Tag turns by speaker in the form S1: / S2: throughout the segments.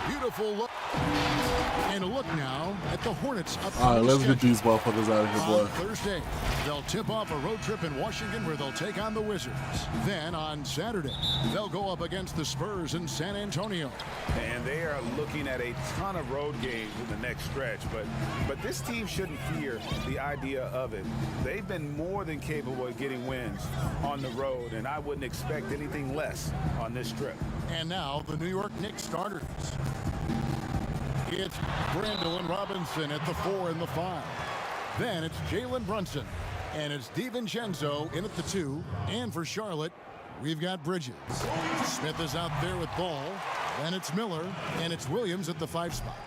S1: Beautiful look. And a look now at the Hornets.
S2: All right, let's get these motherfuckers out of here, boy.
S1: On Thursday, they'll tip off a road trip in Washington where they'll take on the Wizards. Then on Saturday, they'll go up against the Spurs in San Antonio.
S3: And they are looking at a ton of road games in the next stretch. But this team shouldn't fear the idea of it. They've been more than capable of getting wins on the road, and I wouldn't expect anything less on this trip.
S1: And now the New York Knicks starters. It's Randall and Robinson at the 4 and the 5. Then it's Jalen Brunson. And it's DiVincenzo in at the 2. And for Charlotte, we've got Bridges. Smith is out there with Ball. Then it's Miller. And it's Williams at the 5 spot.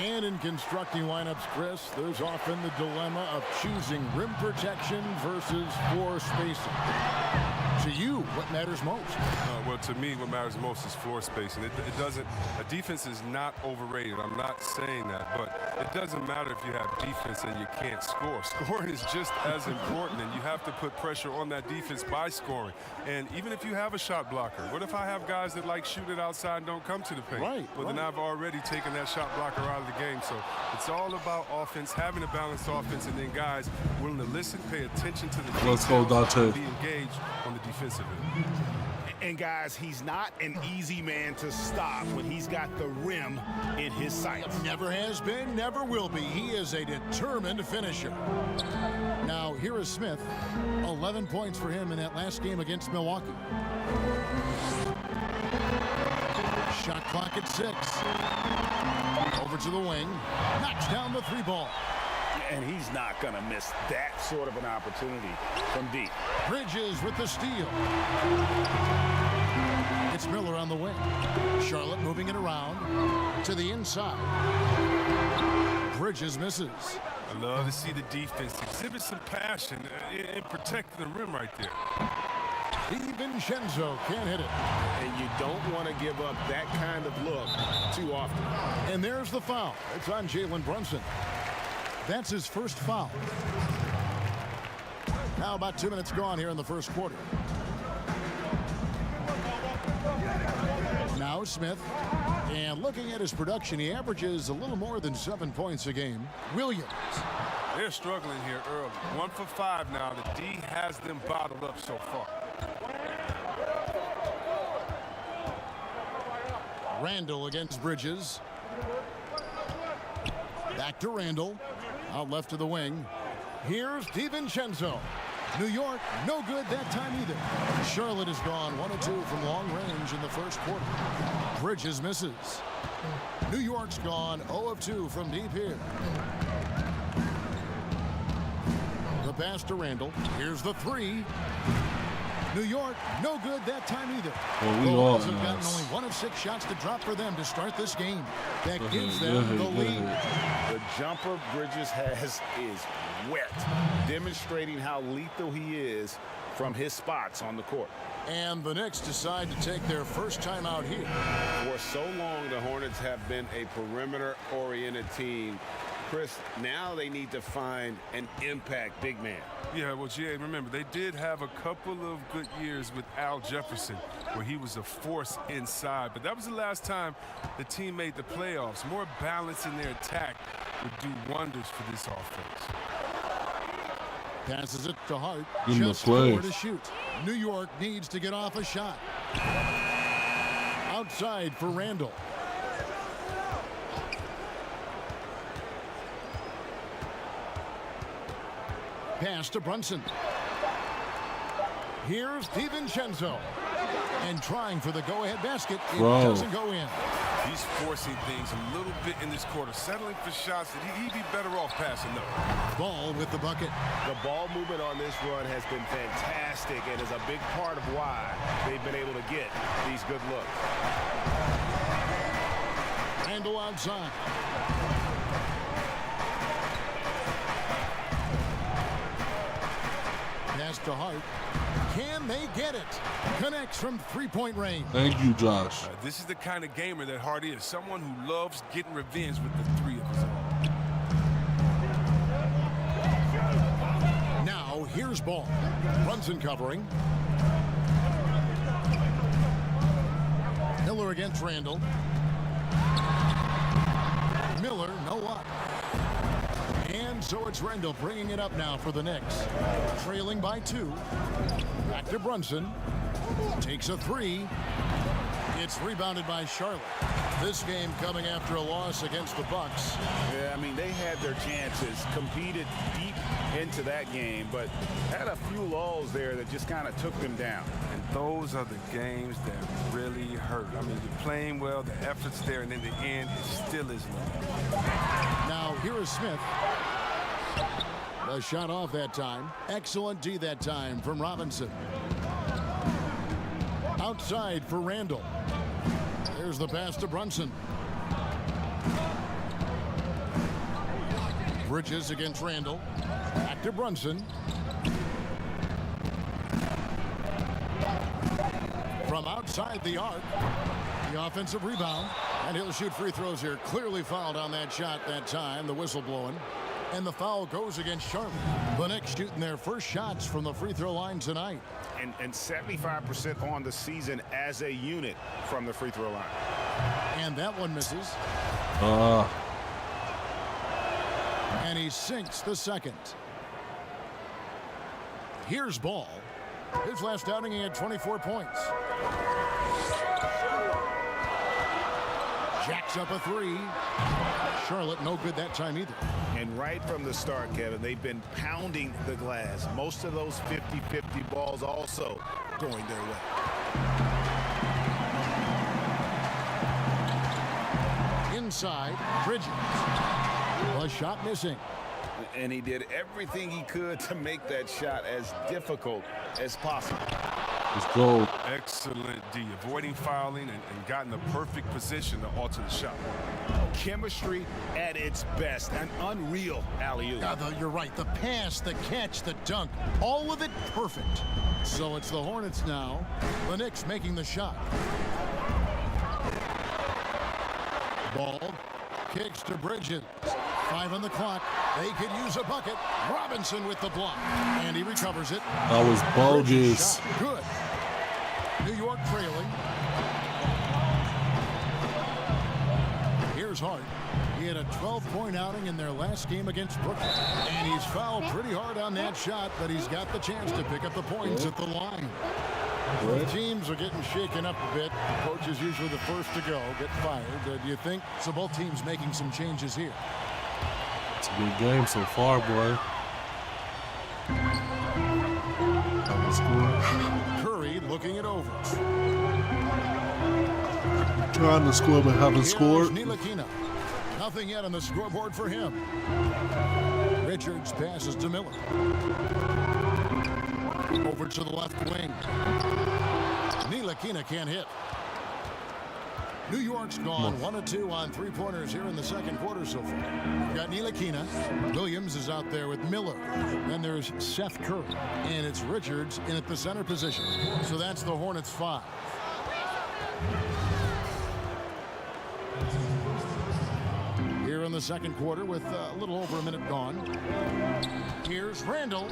S1: And in constructing lineups, Chris, there's often the dilemma of choosing rim protection versus floor spacing. To you, what matters most?
S4: Well, to me, what matters most is floor spacing. It doesn't. A defense is not overrated. I'm not saying that, but it doesn't matter if you have defense and you can't score. Scoring is just as important, and you have to put pressure on that defense by scoring. And even if you have a shot blocker, what if I have guys that like shoot it outside and don't come to the paint?
S1: Right.
S4: Well, then I've already taken that shot blocker out of the game. So it's all about offense, having a balanced offense, and then guys willing to listen, pay attention to the details,
S2: let's go, Dante.
S4: be engaged on the defensive end.
S3: And guys, he's not an easy man to stop when he's got the rim in his sights.
S1: Never has been, never will be. He is a determined finisher. Now, here is Smith. 11 points for him in that last game against Milwaukee. Shot clock at 6. Over to the wing. Knocks down the 3 ball.
S3: And he's not going to miss that sort of an opportunity from deep.
S1: Bridges with the steal. It's Miller on the wing. Charlotte moving it around to the inside. Bridges misses.
S4: I love to see the defense exhibit some passion in protecting the rim right there.
S1: DiVincenzo can't hit it.
S3: And you don't want to give up that kind of look too often.
S1: And there's the foul. It's on Jalen Brunson. That's his first foul. Now about 2 minutes gone here in the first quarter. Now Smith. And looking at his production, he averages a little more than 7 points a game. Williams.
S4: They're struggling here early. 1 for 5 now. The D has them bottled up so far.
S1: Randall against Bridges. Back to Randall. Out left to the wing. Here's DiVincenzo. New York, no good that time either. Charlotte has gone 1 of 2 from long range in the first quarter. Bridges misses. New York's gone 0 of 2 from deep here. The pass to Randall. Here's the 3. New York, no good that time either.
S2: Well,
S1: the Wolves have gotten only 1 of 6 shots to drop for them to start this game. That gives them the lead.
S3: The jumper Bridges has is wet, demonstrating how lethal he is from his spots on the court.
S1: And the Knicks decide to take their first time out here.
S3: For so long, the Hornets have been a perimeter-oriented team. Chris, now they need to find an impact big man.
S4: Yeah, well, GA, remember, they did have a couple of good years with Al Jefferson where he was a force inside. But that was the last time the team made the playoffs. More balance in their attack would do wonders for this offense.
S1: Passes it to Hart.
S2: In
S1: Just
S2: the play.
S1: 4 to shoot. New York needs to get off a shot. Outside for Randall. Pass to Brunson. Here's DiVincenzo. And trying for the go-ahead basket. It doesn't go in.
S4: He's forcing things a little bit in this quarter, settling for shots that he'd be better off passing up.
S1: Ball with the bucket.
S3: The ball movement on this run has been fantastic and is a big part of why they've been able to get these good looks.
S1: Randall outside. Pass to Hart. Can they get it? Connects from three-point range.
S2: Thank you, Josh.
S4: This is the kind of gamer that Hart is, someone who loves getting revenge with the three of his own.
S1: Now, here's Ball. Brunson covering. Miller against Randall. Miller, no up. And so it's Randall bringing it up now for the Knicks. Trailing by 2. Back to Brunson. Takes a 3. It's rebounded by Charlotte. This game coming after a loss against the Bucks.
S3: Yeah, I mean, they had their chances, competed deep into that game, but had a few lulls there that just kind of took them down.
S4: And those are the games that really hurt. I mean, you're playing well, the effort's there, and in the end, it still isn't enough.
S1: Now, here is Smith. The shot off that time. Excellent D that time from Robinson. Outside for Randall. There's the pass to Brunson. Bridges against Randall. Back to Brunson. From outside the arc. The offensive rebound. And he'll shoot free throws here. Clearly fouled on that shot that time. The whistle blowing. And the foul goes against Charlotte. The Knicks shooting their first shots from the free throw line tonight.
S3: And 75% on the season as a unit from the free throw line.
S1: And that one misses. And he sinks the second. Here's Ball. His last outing, he had 24 points. Jacks up a 3. Charlotte no good that time either.
S3: And right from the start, Kevin, they've been pounding the glass. Most of those 50-50 balls also going their way.
S1: Inside, Bridges. A shot missing.
S3: And he did everything he could to make that shot as difficult as possible.
S2: Let's go.
S4: Excellent D, avoiding fouling and got in the perfect position to alter the shot.
S3: Chemistry at its best. An unreal alley-oop.
S1: You're right. The pass, the catch, the dunk, all of it perfect. So it's the Hornets now. The Knicks making the shot. Ball kicks to Bridges. 5 on the clock. They could use a bucket. Robinson with the block. And he recovers it.
S2: That was bogus.
S1: Good. New York trailing. Here's Hart. He had a 12-point outing in their last game against Brooklyn. And he's fouled pretty hard on that shot, but he's got the chance to pick up the points at the line. The teams are getting shaken up a bit. Coach is usually the first to go, get fired. Do you think so? Both teams making some changes here.
S2: It's a good game so far, boy.
S1: Curry looking it over.
S2: Trying to score but haven't scored.
S1: Ntilikina. Nothing yet on the scoreboard for him. Richards passes to Miller. Over to the left wing. Ntilikina can't hit. New York's gone 1 of 2 on three-pointers here in the second quarter so far. We've got Ntilikina. Williams is out there with Miller. Then there's Seth Curry. And it's Richards in at the center position. So that's the Hornets 5. Here in the second quarter with a little over a minute gone. Here's Randall.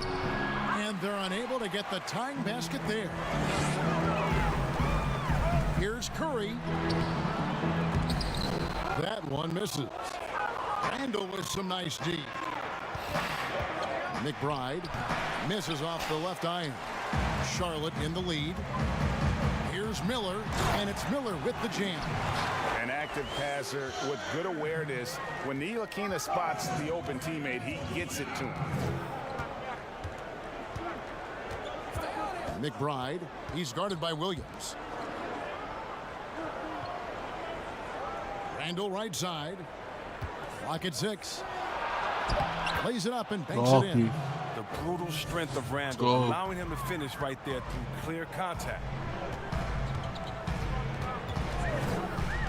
S1: And they're unable to get the tying basket there. Here's Curry. That one misses. Randall with some nice D. McBride misses off the left iron. Charlotte in the lead. Here's Miller, and it's Miller with the jam.
S3: An active passer with good awareness. When Ntilikina spots the open teammate, he gets it to him.
S1: McBride, he's guarded by Williams. Randall right side. Clock at 6. Lays it up and banks
S2: Oh,
S1: it in.
S3: The brutal strength of Randall,
S2: go.
S3: allowing him to finish right there through clear contact.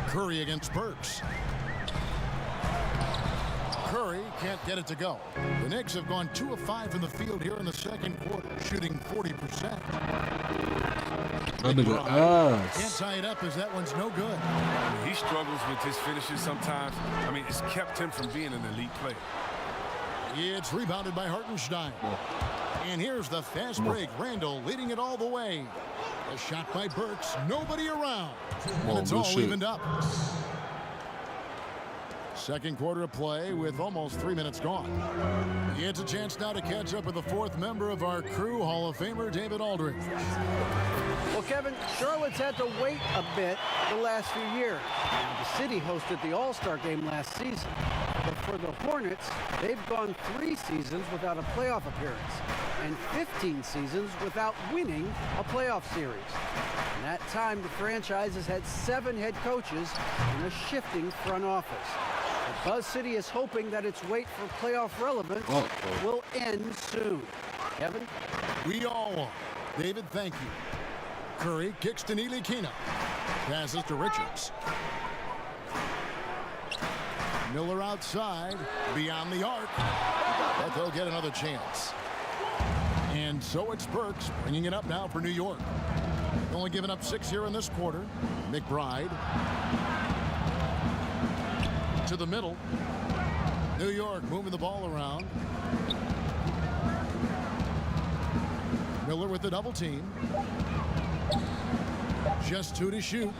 S1: Curry against Burks. Curry can't get it to go. The Knicks have gone 2 of 5 from the field here in the second quarter, shooting 40%.
S2: That nigga
S1: Can't
S2: ass.
S1: tie it up as that one's no good.
S4: He struggles with his finishes sometimes. I mean, it's kept him from being an elite player.
S1: It's rebounded by Hartenstein. And here's the fast break. Randall leading it all the way. A shot by Burks. Nobody around. And it's all evened up. Second quarter of play with almost 3 minutes gone. It's a chance now to catch up with the 4th member of our crew, Hall of Famer David Aldridge.
S5: Well, Kevin, Charlotte's had to wait a bit the last few years. The city hosted the All-Star game last season. But for the Hornets, they've gone 3 seasons without a playoff appearance and 15 seasons without winning a playoff series. In that time, the franchise has had 7 head coaches and a shifting front office. But Buzz City is hoping that its wait for playoff relevance will end soon. Kevin?
S1: We all want. David, thank you. Curry kicks to Ntilikina. Passes to Richards. Miller outside, beyond the arc. But they'll get another chance. And so it's Burks bringing it up now for New York. Only giving up 6 here in this quarter. McBride to the middle. New York moving the ball around. Miller with the double team. Just 2 to shoot.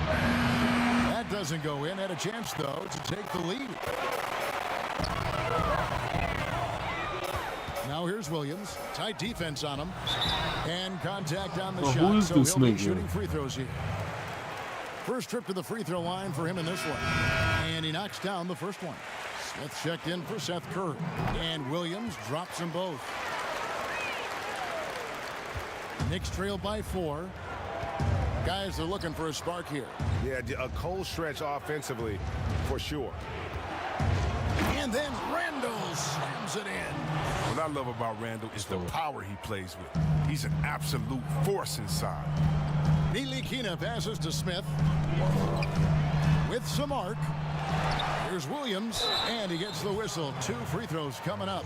S1: That doesn't go in. Had a chance, though, to take the lead. Now here's Williams. Tight defense on him. And contact on the
S2: Well,
S1: shot.
S2: who is
S1: So
S2: this
S1: he'll be
S2: nigga?
S1: shooting free throws here. First trip to the free throw line for him in this one. And he knocks down the first one. Smith checked in for Seth Curry. And Williams drops them both. Knicks trail by 4. Guys are looking for a spark here.
S3: Yeah, a cold stretch offensively for sure.
S1: And then Randall slams it in.
S4: What I love about Randall is the power he plays with. He's an absolute force inside.
S1: Ntilikina passes to Smith. With some arc. Here's Williams, and he gets the whistle. 2 free throws coming up.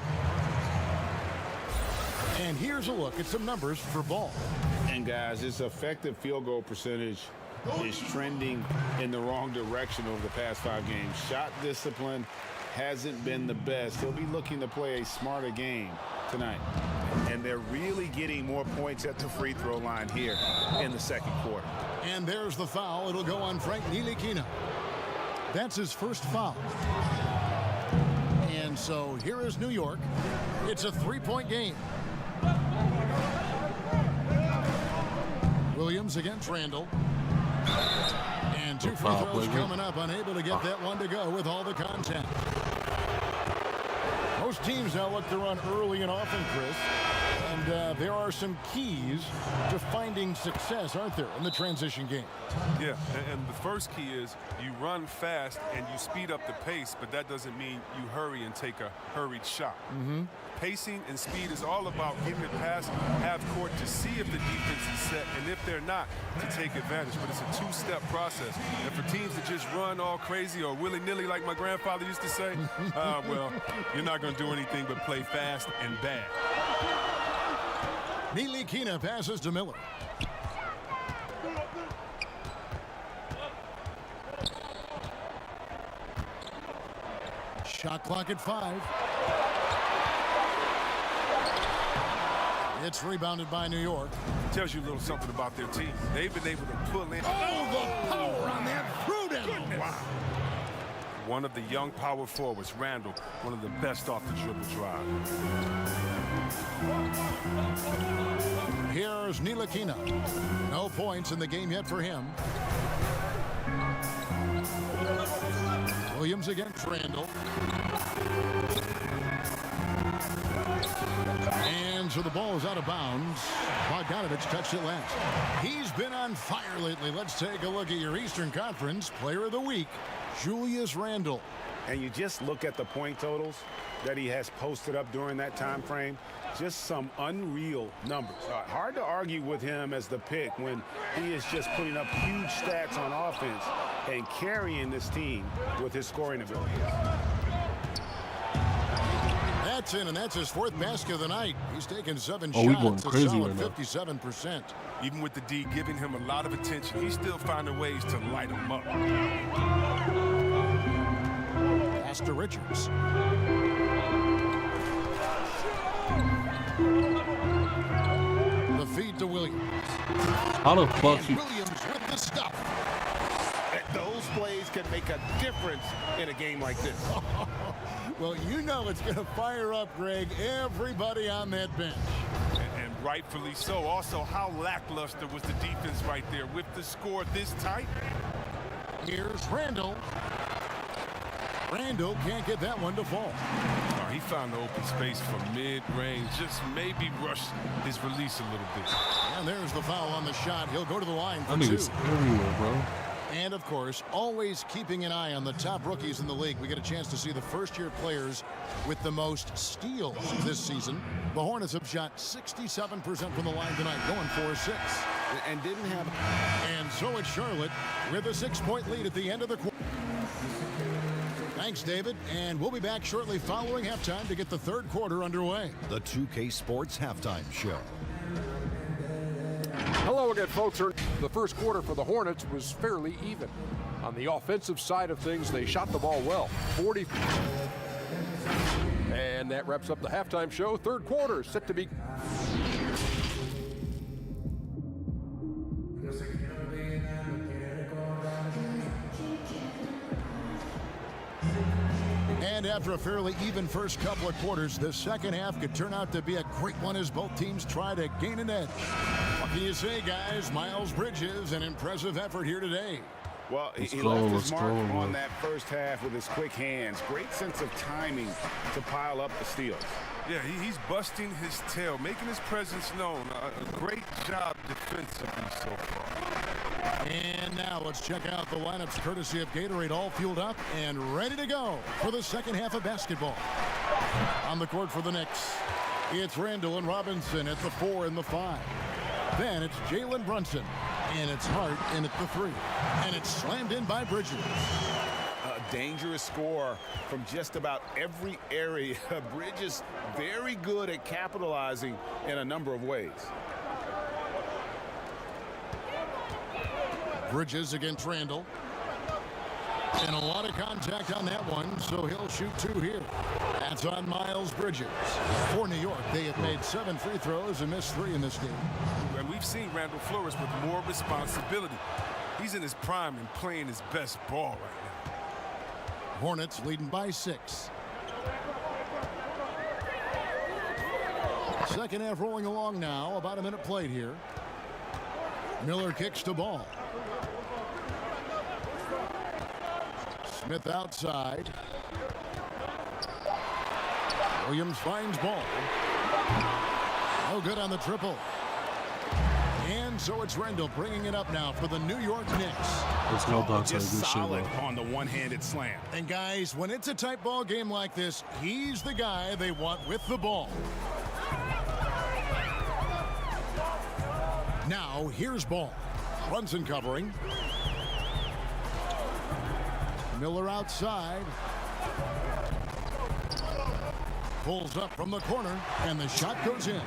S1: And here's a look at some numbers for Ball.
S3: And guys, his effective field goal percentage is trending in the wrong direction over the past 5 games. Shot discipline hasn't been the best. He'll be looking to play a smarter game tonight. And they're really getting more points at the free throw line here in the second quarter.
S1: And there's the foul. It'll go on Frank Ntilikina. That's his first foul. And so here is New York. It's a 3-point game. Williams against Randall. And 2 free throws coming up. Unable to get that one to go with all the contact. Most teams now look to run early and often, Chris. And there are some keys to finding success, aren't there, in the transition game?
S4: Yeah, and the first key is you run fast and you speed up the pace, but that doesn't mean you hurry and take a hurried shot. Pacing and speed is all about getting it past half court to see if the defense is set, and if they're not, to take advantage. But it's a 2-step process. And for teams that just run all crazy or willy-nilly, like my grandfather used to say, well, you're not going to do anything but play fast and bad.
S1: Ntilikina passes to Miller. Shot clock at 5. It's rebounded by New York.
S4: Tells you a little something about their team. They've been able to pull in.
S1: Oh, the power on that throwdown.
S4: Wow. One of the young power forwards, Randall, one of the best off the dribble drive.
S1: Here's Ntilikina. No points in the game yet for him. Williams against Randall. And so the ball is out of bounds. Bogdanovich touched it last. He's been on fire lately. Let's take a look at your Eastern Conference Player of the Week, Julius Randle.
S3: And you just look at the point totals that he has posted up during that time frame. Just some unreal numbers. Hard to argue with him as the pick when he is just putting up huge stats on offense and carrying this team with his scoring ability.
S1: That's in, and that's his 4th basket of the night. He's taken 7
S2: we
S1: shots,
S2: going
S1: a
S2: crazy
S1: solid
S2: right now.
S1: 57%.
S4: Even with the D giving him a lot of attention, he's still finding ways to light him up.
S1: Pass to Richards. The feed to Williams.
S2: How the fuck
S1: And
S2: you?
S1: Williams with the stuff.
S3: Those plays can make a difference in a game like this.
S1: Well, you know it's going to fire up, Greg, everybody on that bench.
S4: And rightfully so. Also, how lackluster was the defense right there with the score this tight?
S1: Here's Randle. Randle can't get that one to fall.
S4: Oh, he found the open space from mid-range. Just maybe rush his release a little bit.
S1: And there's the foul on the shot. He'll go to the line for
S2: That
S1: 2.
S2: nigga's everywhere, bro.
S1: And, of course, always keeping an eye on the top rookies in the league. We get a chance to see the first-year players with the most steals this season. The Hornets have shot 67% from the line tonight, going 4-6.
S3: And didn't have...
S1: And so it's Charlotte with a 6-point lead at the end of the quarter. Thanks, David. And we'll be back shortly following halftime to get the 3rd quarter underway.
S6: The 2K Sports Halftime Show.
S7: Hello again, folks. The first quarter for the Hornets was fairly even. On the offensive side of things, they shot the ball well, 40. And that wraps up the halftime show. 3rd quarter set to be.
S1: And after a fairly even first couple of quarters, the second half could turn out to be a great one as both teams try to gain an edge. What can you say, guys? Miles Bridges, an impressive effort here today.
S3: Well,
S2: Let's
S3: he
S2: go,
S3: left
S2: let's
S3: his mark
S2: go,
S3: on
S2: man.
S3: that first half with his quick hands. Great sense of timing to pile up the steals.
S4: Yeah, he's busting his tail, making his presence known. A great job defensively so far.
S1: And now let's check out the lineups courtesy of Gatorade, all fueled up and ready to go for the second half of basketball. On the court for the Knicks, it's Randle and Robinson at the 4 and the 5. Then it's Jalen Brunson, and it's Hart in at the 3. And it's slammed in by Bridges.
S3: A dangerous score from just about every area. Bridges very good at capitalizing in a number of ways.
S1: Bridges against Randle. And a lot of contact on that one, so he'll shoot 2 here. That's on Miles Bridges. For New York, they have made 7 free throws and missed 3 in this game.
S4: And we've seen Randle flourish with more responsibility. He's in his prime and playing his best ball right now.
S1: Hornets leading by 6. Second half rolling along now. About a minute played here. Miller kicks the ball. Smith outside. Williams finds ball. No good on the triple. And so it's Randle bringing it up now for the New York Knicks.
S2: Let's go, Dante. Good
S3: Just
S2: shit,
S3: solid
S2: bro.
S3: on the one-handed slam.
S1: And guys, when it's a tight ball game like this, he's the guy they want with the ball. Now, here's Ball. Brunson covering. Miller outside. Pulls up from the corner, and the shot goes in.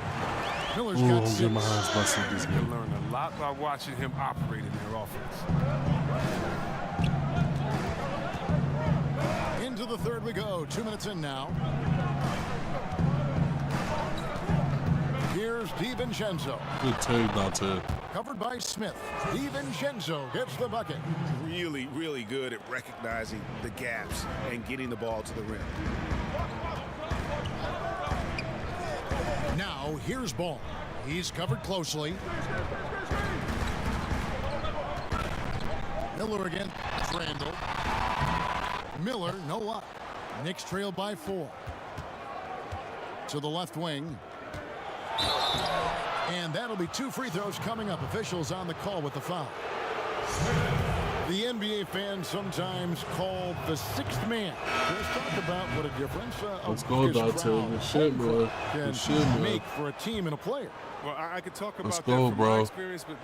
S1: Miller's
S2: Ooh,
S1: got
S2: I'm
S1: 6.
S2: getting my hands busted this
S4: You
S2: game.
S4: learn a lot by watching him operate in their offense.
S1: Into the third we go. 2 minutes in now. Here's DiVincenzo.
S2: Good take, Dante.
S1: Covered by Smith. DiVincenzo gets the bucket.
S3: Really, really good at recognizing the gaps and getting the ball to the rim.
S1: Now, here's Ball. He's covered closely. Miller again. Randle. Miller, no luck. Knicks trail by 4. To the left wing. And that'll be 2 free throws coming up. Officials on the call with the foul. The NBA fans sometimes call the 6th man. Let's talk about what a difference
S2: Let's go, Dante. Good shit, bro. Good shit, man.
S1: Make for a team and a player.
S4: Well, I could talk about that
S2: go,
S4: from
S2: bro.
S4: my experience, but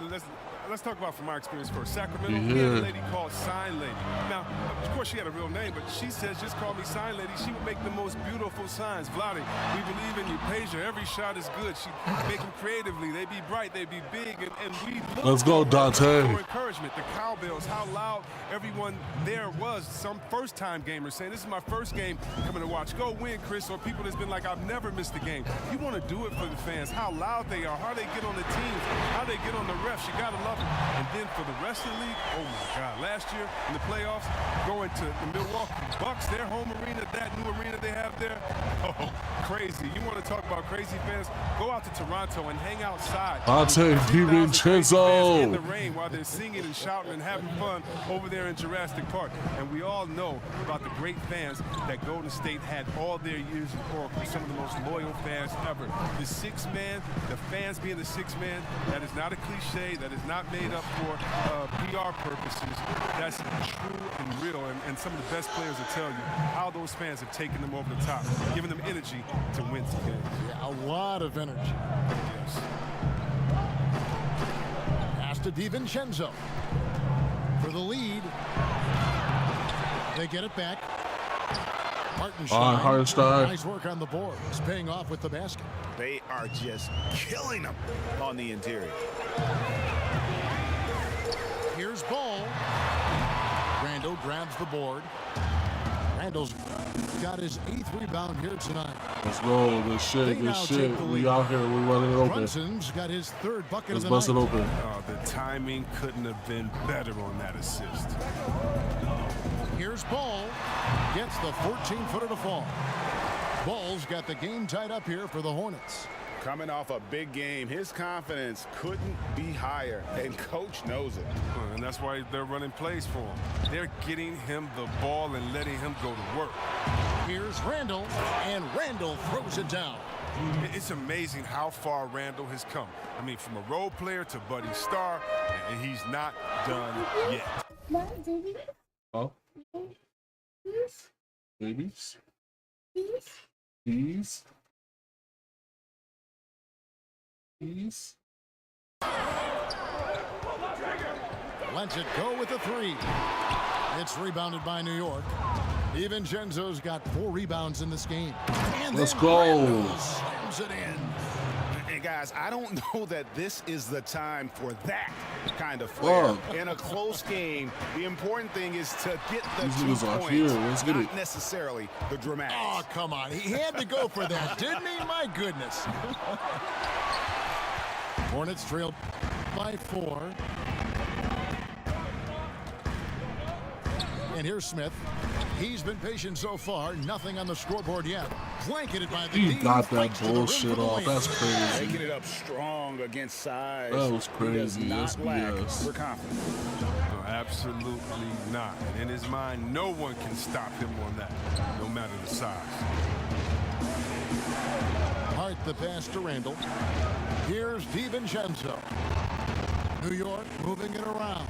S4: let's talk about from my experience first. Sacramento,
S2: You
S4: we had
S2: hear?
S4: a lady called Sign Lady. Now, of course, she had a real name, but she says, just call me Sign Lady. She would make the most beautiful signs. Vlade, we believe in you. Peja, every shot is good. She make them creatively. They be bright, they be big, and we look
S2: Let's go, Dante.
S4: for encouragement. The cowbells, how loud everyone there was. Some first-time gamers saying, this is my first game coming to watch. Go win, Chris, or people that's been like, I've never missed a game. You want to do it for the fans, how loud they are, how they get on the teams, how they get on the refs. You got to love it. And then for the rest of the league, oh my God. Last year in the playoffs, going to the Milwaukee Bucks, their home arena, that new arena they have there, oh, crazy. You want to talk about crazy fans? Go out to Toronto and hang outside.
S2: Dante DiVincenzo.
S4: In the rain while they're singing and shouting and having fun over there in Jurassic Park. And we all know about the great fans that Golden State had all their years in Oracle, some of the most loyal fans ever. The 6th man, the fans being the 6th man, that is not a cliche, that is not made up for PR purposes. That's true and real, and some of the best players will tell you how those fans have taken them over the top, giving them energy to win games.
S1: Yeah, a lot of energy.
S4: Yes.
S1: Pass to DiVincenzo for the lead. They get it back.
S2: Hartenstein.
S1: Nice work on the boards, paying off with the basket.
S3: They are just killing them on the interior.
S1: Here's Ball. Randall grabs the board. Randall's got his 8th rebound here tonight.
S2: Let's go. Good shit. Good shit. We out here. We're running it open.
S1: Brunson's got his 3rd bucket
S2: Let's
S1: of the
S2: bust it
S1: night.
S2: open.
S4: Oh, the timing couldn't have been better on that assist.
S1: Here's Ball. Gets the 14-footer to fall. Ball's got the game tied up here for the Hornets.
S3: Coming off a big game, his confidence couldn't be higher, and coach knows it.
S4: And that's why they're running plays for him. They're getting him the ball and letting him go to work.
S1: Here's Randall, and Randall throws it down.
S4: It's amazing how far Randall has come. I mean, from a role player to Buddy Star, and he's not done yet.
S2: Oh. Babies. Peas. Peas.
S1: Lets it go with the 3. It's rebounded by New York. DiVincenzo's got 4 rebounds in this game. And
S2: Let's
S1: then
S2: go.
S1: Randall slams it in.
S3: And guys, I don't know that this is the time for that kind of flair. In a close game, the important thing is to get the
S2: These
S3: 2
S2: niggas are
S3: points,
S2: here. Let's get
S3: not
S2: it.
S3: necessarily the dramatics.
S1: Oh, come on. He had to go for that, didn't he? My goodness. Hornets trailed by 4. And here's Smith. He's been patient so far. Nothing on the scoreboard yet. Blanketed by the
S2: He
S1: D.
S2: got that
S1: Fights to the rim
S2: bullshit
S1: for the
S2: off.
S1: win.
S2: That's crazy.
S3: Making it up strong against size.
S2: That was
S3: He does
S2: crazy.
S3: not
S2: Yes,
S3: lack
S2: yes.
S3: for confidence.
S4: No, absolutely not. And in his mind, no one can stop him on that, no matter the size.
S1: Hart the pass to Randall. Here's DiVincenzo. New York moving it around.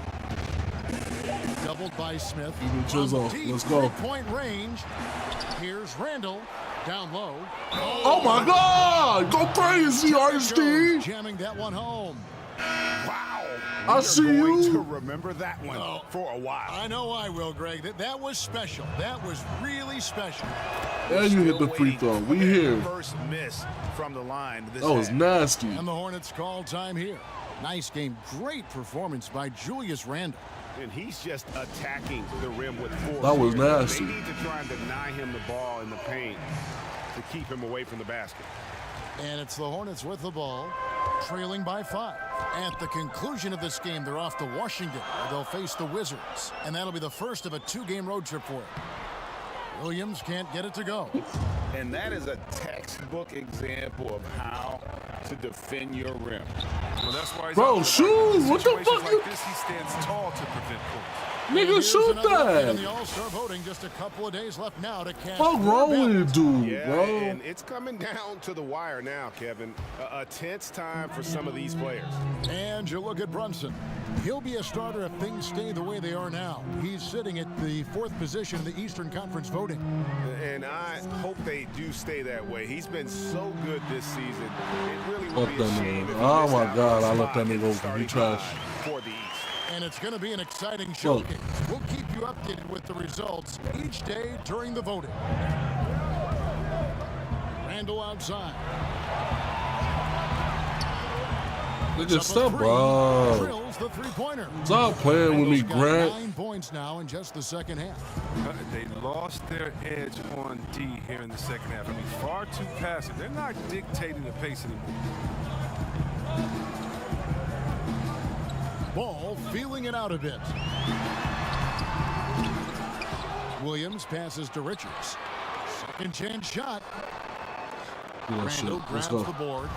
S1: Doubled by Smith.
S2: DiVincenzo,
S1: From deep
S2: let's go.
S1: 3-point range. Here's Randall. Down low.
S2: Oh my God! Go crazy, Artistine!
S1: Jamming that one home.
S3: Wow.
S2: I see
S3: going
S2: you.
S3: to remember that one for a while.
S1: I know I will, Greg. That was special. That was really special.
S2: And you hit the free throw. We here.
S3: First miss from the line. This
S2: That was
S3: half.
S2: nasty.
S1: And the Hornets call time here. Nice game. Great performance by Julius Randle.
S3: And he's just attacking the rim with force.
S2: That was
S3: here.
S2: nasty.
S3: They need to try and deny him the ball in the paint to keep him away from the basket.
S1: And it's the Hornets with the ball, trailing by 5. At the conclusion of this game, they're off to Washington, where they'll face the Wizards. And that'll be the first of a 2-game road trip for them. Williams can't get it to go.
S3: And that is a textbook example of how to defend your rim.
S4: Well, that's why he's
S2: Bro,
S4: out there.
S2: shoot!
S4: In
S2: What the
S4: situations
S2: fuck you-
S4: like this, he stands tall to prevent points.
S2: Nigga, shoot that.
S1: The All-Star voting, just a couple of days left now to cast.
S2: What's wrong with you, dude,
S8: Yeah,
S2: bro?
S8: and it's coming down to the wire now, Kevin. A tense time for some of these players.
S1: And you look at Brunson. He'll be a starter if things stay the way they are now. He's sitting at the 4th position in the Eastern Conference voting.
S8: And I hope they do stay that way. He's been so good this season. It really would be a shame if he
S2: Oh
S8: missed
S2: my
S8: out
S2: God,
S8: on a
S2: I let
S8: spot
S2: that
S8: in
S2: nigga
S8: the
S2: go. He
S8: starting
S2: trash.
S8: five for the East.
S1: And it's going to be an exciting showcase. We'll keep you updated with the results each day during the voting. Randall outside.
S2: Nigga, stop, bro.
S1: Drills the three-pointer.
S2: Stop playing with me,
S1: Randall's got
S2: Grant.
S1: 9 points now in just the second half.
S4: They lost their edge on D here in the second half. I mean, far too passive. They're not dictating the pace anymore.
S1: Ball feeling it out a bit. Williams passes to Richards. Second chance shot.
S2: Yeah, shit.
S1: Randall
S2: Let's
S1: grabs
S2: go.
S1: the board.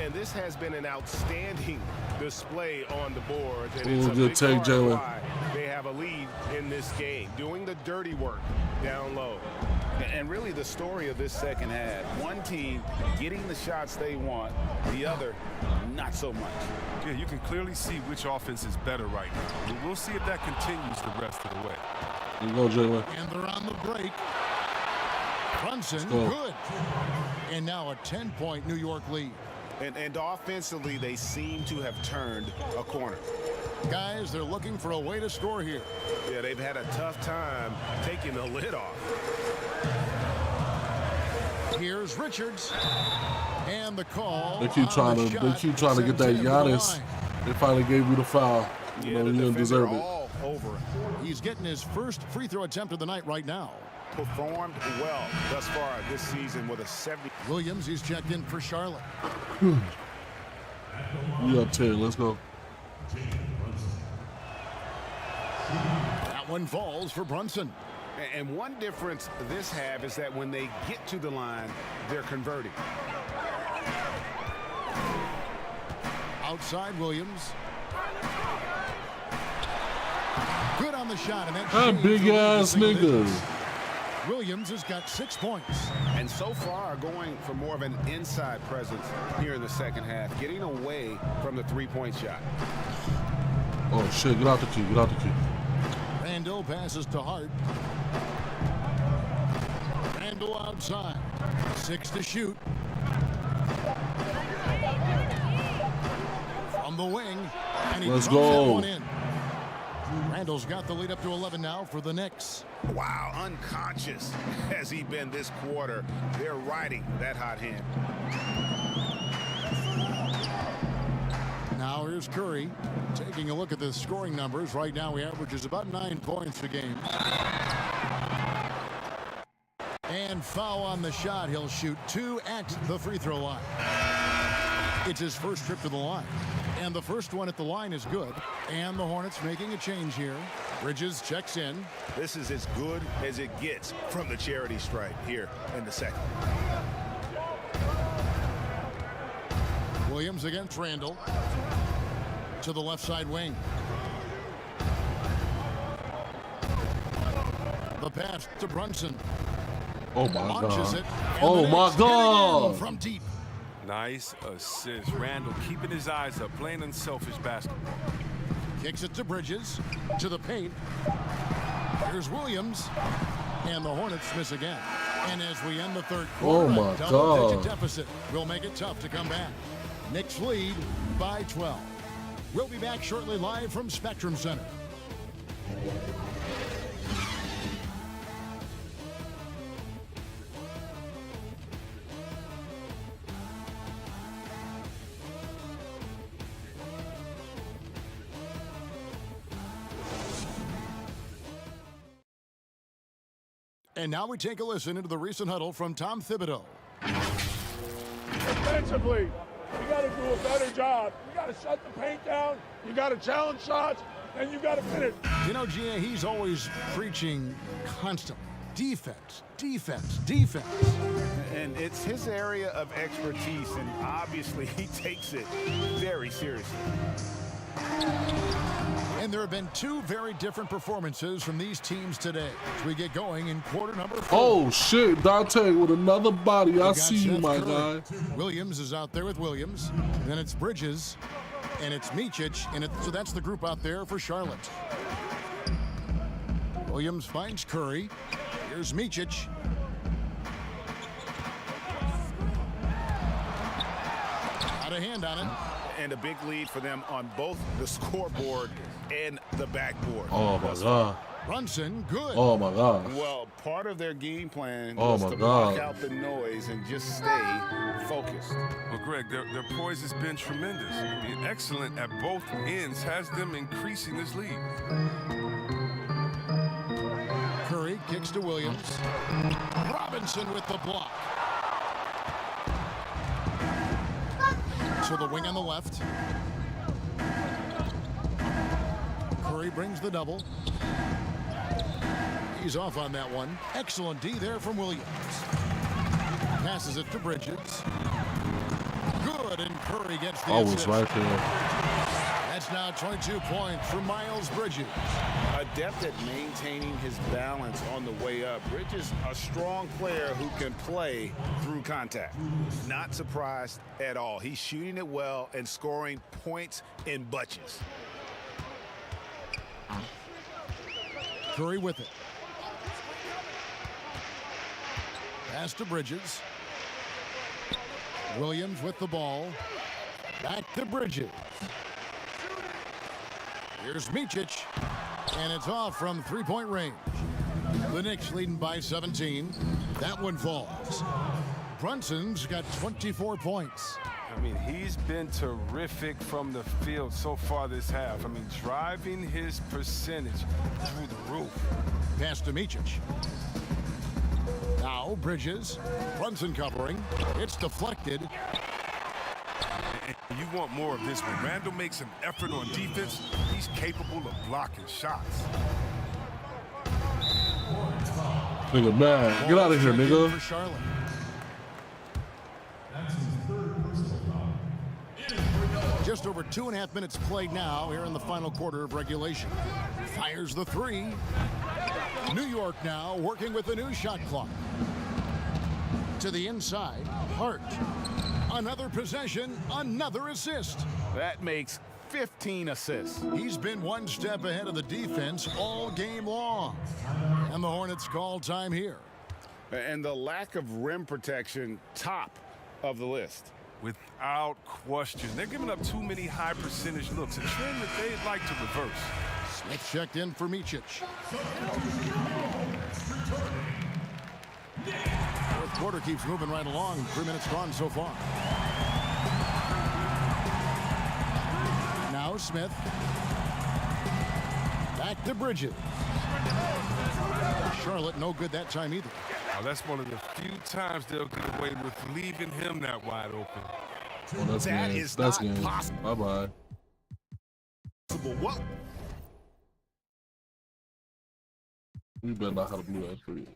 S8: And this has been an outstanding display on the board. And
S2: Ooh,
S8: it's a
S2: good
S8: big
S2: take,
S8: part of
S2: Jalen.
S8: why they have a lead in this game, doing the dirty work down low.
S3: And really the story of this second half, one team getting the shots they want, the other not so much.
S4: Yeah, you can clearly see which offense is better right now. We'll see if that continues the rest of the way.
S2: Here you go, Jalen.
S1: And they're on the break. Brunson,
S2: go.
S1: good. And now a 10-point New York lead.
S8: And offensively, they seem to have turned a corner.
S1: Guys, they're looking for a way to score here.
S8: Yeah, they've had a tough time taking the lid off.
S1: Here's Richards. And the call.
S2: They keep trying to get that Giannis. They finally gave you the foul. You know, you didn't deserve it.
S8: All over it.
S1: He's getting his first free throw attempt of the night right now.
S8: Performed well thus far this season with a 70.
S1: Williams, he's checked in for Charlotte.
S2: We up 10. Let's go.
S1: That one falls for Brunson.
S8: And one difference this half is that when they get to the line, they're converting.
S1: Outside Williams. Good on the shot. And that
S2: That big ass nigga.
S1: Williams has got 6 points.
S8: And so far going for more of an inside presence here in the second half, getting away from the three-point shot.
S2: Oh shit, get out the key, get out the key.
S1: Randall passes to Hart. Randall outside. 6 to shoot. From the wing. And he
S2: Let's
S1: throws that
S2: go.
S1: one in. Randall's got the lead up to 11 now for the Knicks.
S8: Wow, unconscious has he been this quarter. They're riding that hot hand.
S1: Now here's Curry. Taking a look at the scoring numbers. Right now he averages about 9 points a game. And foul on the shot. He'll shoot 2 at the free throw line. It's his first trip to the line. And the first one at the line is good. And the Hornets making a change here. Bridges checks in.
S8: This is as good as it gets from the charity stripe here in the second.
S1: Williams against Randall. To the left side wing. The pass to Brunson.
S2: Oh my
S1: Launches
S2: God.
S1: it. And
S2: Oh
S1: the
S2: my
S1: Knicks hit again
S2: God.
S1: from deep.
S4: Nice assist. Randall keeping his eyes up, playing unselfish basketball.
S1: Kicks it to Bridges. To the paint. Here's Williams. And the Hornets miss again. And as we end the third quarter,
S2: Oh my
S1: a double-digit
S2: God.
S1: deficit will make it tough to come back. Knicks lead by 12. We'll be back shortly live from Spectrum Center. And now we take a listen into the recent huddle from Tom Thibodeau.
S9: Defensively, you got to do a better job. You got to shut the paint down. You got to challenge shots, and you got to finish.
S1: You know, Gia, he's always preaching constantly. Defense, defense, defense.
S3: And it's his area of expertise, and obviously he takes it very seriously.
S1: And there have been two very different performances from these teams today as we get going in quarter number 4.
S2: Oh, shit. Dante with another body. I see you, my guy.
S1: Williams is out there with Williams. Then it's Bridges. And it's Micic. And so that's the group out there for Charlotte. Williams finds Curry. Here's Micic. Got a hand on it.
S3: And a big lead for them on both the scoreboard and the backboard.
S2: Oh, my God.
S1: Brunson, good.
S2: Oh, my God.
S3: Well, part of their game plan
S2: Oh,
S3: was
S2: my
S3: to
S2: God.
S3: block out the noise and just stay focused.
S4: Well, Greg, their poise has been tremendous. I mean, excellent at both ends, has them increasing this lead.
S1: Curry kicks to Williams. Robinson with the block. To the wing on the left. Curry brings the double. He's off on that one. Excellent D there from Williams. Passes it to Bridges. Good, and Curry gets the
S2: Always
S1: assist.
S2: right there.
S1: That's now 22 points for Miles Bridges.
S3: Adept at maintaining his balance on the way up. Bridges, a strong player who can play through contact. Not surprised at all. He's shooting it well and scoring points in bunches.
S1: Curry with it. Pass to Bridges. Williams with the ball. Back to Bridges. Here's Micic. And it's off from three-point range. The Knicks leading by 17. That one falls. Brunson's got 24 points.
S4: I mean, he's been terrific from the field so far this half. I mean, driving his percentage through the roof.
S1: Pass to Micic. Now Bridges. Brunson covering. It's deflected.
S4: And you want more of this. When Randall makes an effort on defense, he's capable of blocking shots.
S2: Nigga, man. Get out of here, nigga.
S1: For Charlotte. Just over 2.5 minutes played now here in the final quarter of regulation. Fires the three. New York now working with a new shot clock. To the inside, Hart. Another possession, another assist.
S3: That makes 15 assists.
S1: He's been one step ahead of the defense all game long. And the Hornets call time here.
S3: And the lack of rim protection, top of the list.
S4: Without question. They're giving up too many high percentage looks, a trend that they'd like to reverse.
S1: Smith checked in for Micic. Fourth quarter keeps moving right along. 3 minutes gone so far. Now Smith. Back to Bridges. Charlotte no good that time either.
S4: Now, that's one of the few times they'll get away with leaving him that wide open.
S2: Oh, that's
S3: That
S2: game.
S3: is
S2: That's
S3: not
S2: game.
S3: possible.
S2: Bye-bye.
S3: What?
S2: You better not have to do that for you.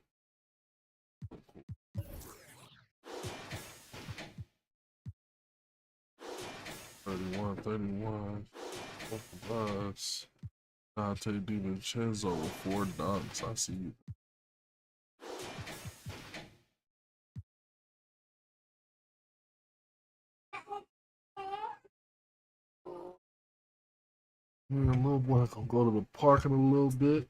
S2: $31. Us. Dante DiVincenzo with 4 dunks. I see you. Man, little boy gonna go to the park in a little bit.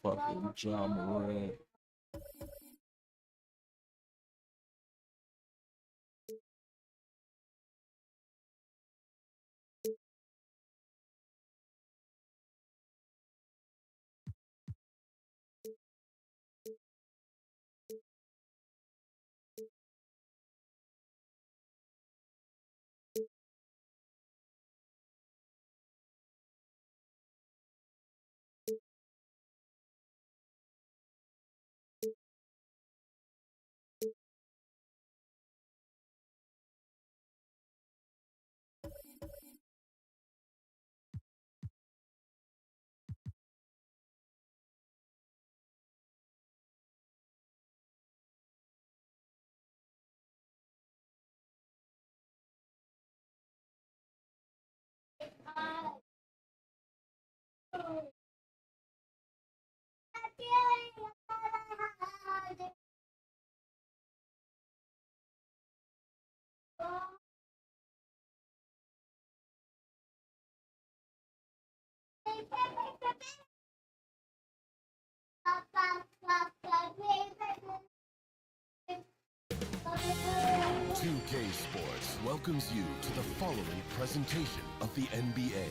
S2: Fucking John Moran.
S10: K Sports welcomes you to the following presentation of the NBA.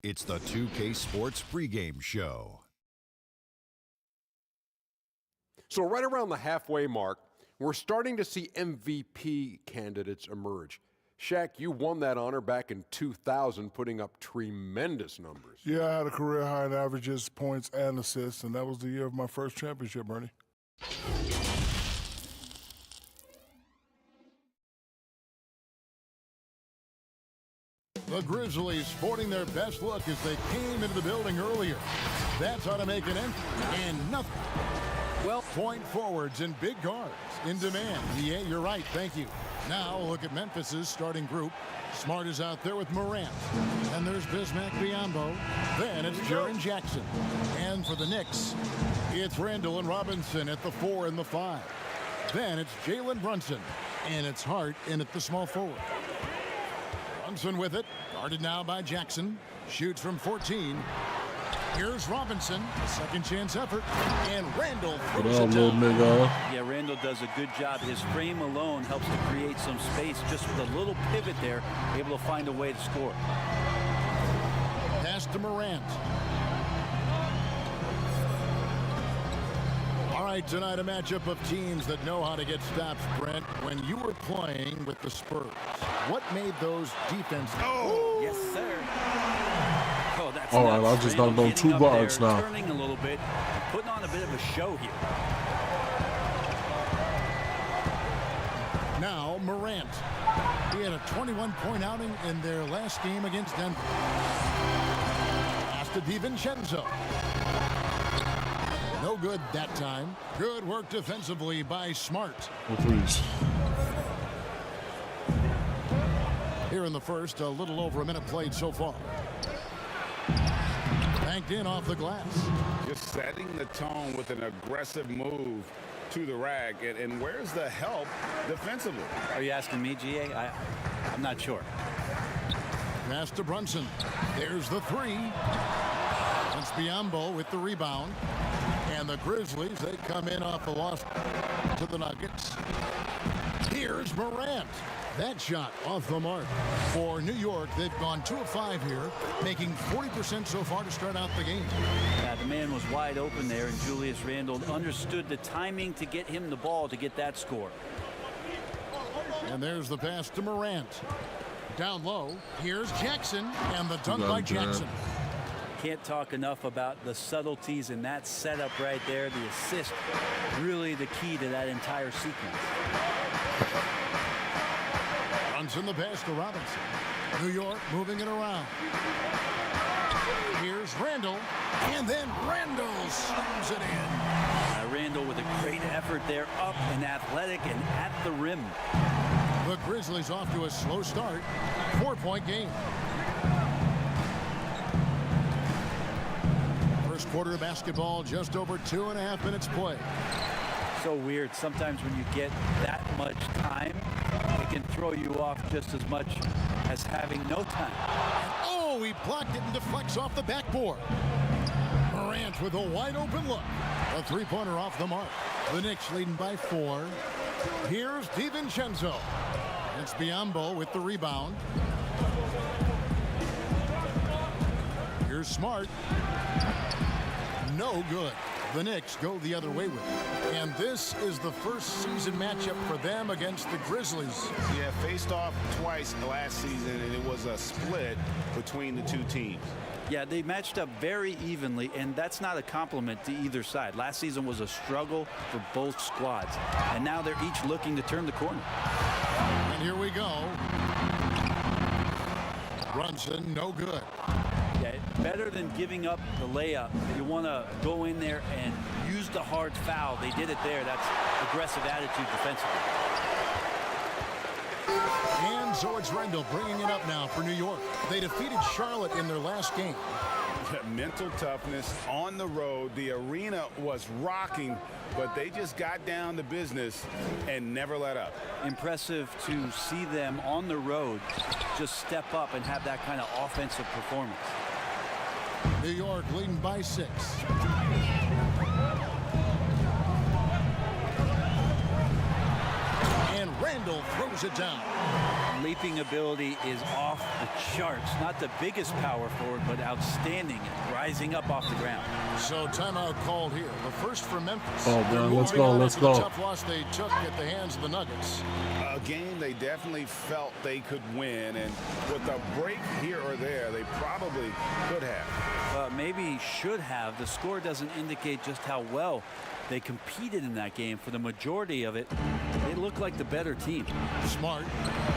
S6: It's the 2K Sports pregame show.
S7: So right around the halfway mark, we're starting to see MVP candidates emerge. Shaq, you won that honor back in 2000, putting up tremendous numbers.
S9: Yeah, I had a career high in averages, points, and assists, and that was the year of my first championship, Bernie.
S1: The Grizzlies sporting their best look as they came into the building earlier. That's how to make an entry, and nothing. Well, point forwards and big guards in demand. Yeah, you're right. Thank you. Now look at Memphis's starting group. Smart is out there with Morant. And there's Bismack Biyombo. Then it's Jaren Jackson. And for the Knicks, it's Randall and Robinson at the 4 and the 5. Then it's Jalen Brunson. And it's Hart in at the small forward. Brunson with it. Guarded now by Jackson. Shoots from 14. Here's Robinson, a second chance effort, and Randall throws it down.
S11: Yeah, Randall does a good job. His frame alone helps to create some space. Just with a little pivot there, able to find a way to score.
S1: Pass to Morant. All right, tonight a matchup of teams that know how to get stops, Brent. When you were playing with the Spurs, what made those defenses?
S11: Oh, yes, sir. Oh, that's
S2: all right, I'll just knock on 2 bars now.
S11: Turning a little bit, putting on a bit of a show here.
S1: Now Morant. He had a 21-point outing in their last game against Denver. Pass to DiVincenzo. No good that time. Good work defensively by Smart.
S2: Oh, please.
S1: Here in the first, a little over a minute played so far. Banked in off the glass.
S3: Just setting the tone with an aggressive move to the rack. And where's the help defensively?
S11: Are you asking me, GA? I'm not sure.
S1: Pass to Brunson. There's the 3. It's Biyombo with the rebound. And the Grizzlies, they come in off the loss to the Nuggets. Here's Morant. That shot off the mark. For New York, they've gone 2 of 5 here, making 40% so far to start out the game.
S11: Yeah, the man was wide open there, and Julius Randle understood the timing to get him the ball to get that score.
S1: And there's the pass to Morant. Down low, here's Jackson, and the dunk by Jackson.
S11: Can't talk enough about the subtleties in that setup right there. The assist, really the key to that entire sequence.
S1: In the pass to Robinson. New York moving it around. Here's Randall, and then Randall slams it in.
S11: Randall with a great effort there, up and athletic and at the rim.
S1: The Grizzlies off to a slow start. 4-point game. quarter of basketball, just over 2.5 minutes play.
S11: So weird. Sometimes when you get that much time, it can throw you off just as much as having no time.
S1: Oh, he blocked it and deflects off the backboard. Morant with a wide open look. A three-pointer off the mark. The Knicks leading by 4. Here's DiVincenzo. It's Biyombo with the rebound. Here's Smart. No good. The Knicks go the other way with it. And this is the first season matchup for them against the Grizzlies.
S8: Yeah, faced off twice last season, and it was a split between the two teams.
S11: Yeah, they matched up very evenly, and that's not a compliment to either side. Last season was a struggle for both squads, and now they're each looking to turn the corner.
S1: And here we go. Brunson, no good.
S11: Yeah, better than giving up the layup. You want to go in there and use the hard foul. They did it there. That's aggressive attitude defensively.
S1: And so it's Randall bringing it up now for New York. They defeated Charlotte in their last game.
S3: Mental toughness on the road. The arena was rocking, but they just got down to business and never let up.
S11: Impressive to see them on the road just step up and have that kind of offensive performance.
S1: New York leading by 6. And Randall throws it down.
S11: Leaping ability is off the charts. Not the biggest power forward, but outstanding and rising up off the ground.
S1: So timeout called here. The first for Memphis.
S2: Oh, man, let's go, let's go.
S1: The tough loss they took at the hands of the Nuggets.
S3: A game they definitely felt they could win, and with a break here or there, they probably could have.
S11: Maybe should have. The score doesn't indicate just how well they competed in that game. For the majority of it, they looked like the better team.
S1: Smart.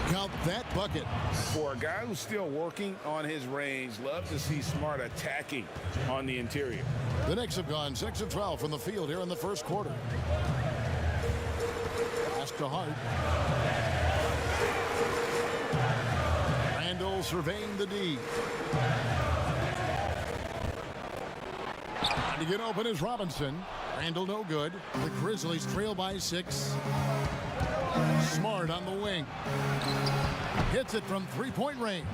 S1: Count that bucket.
S3: For a guy who's still working on his range, love to see Smart attacking on the interior.
S1: The Knicks have gone 6 of 12 from the field here in the first quarter. Pass to Hart. Randall surveying the D. To get open is Robinson. Randall no good. The Grizzlies trail by 6. Smart on the wing. Hits it from three-point range.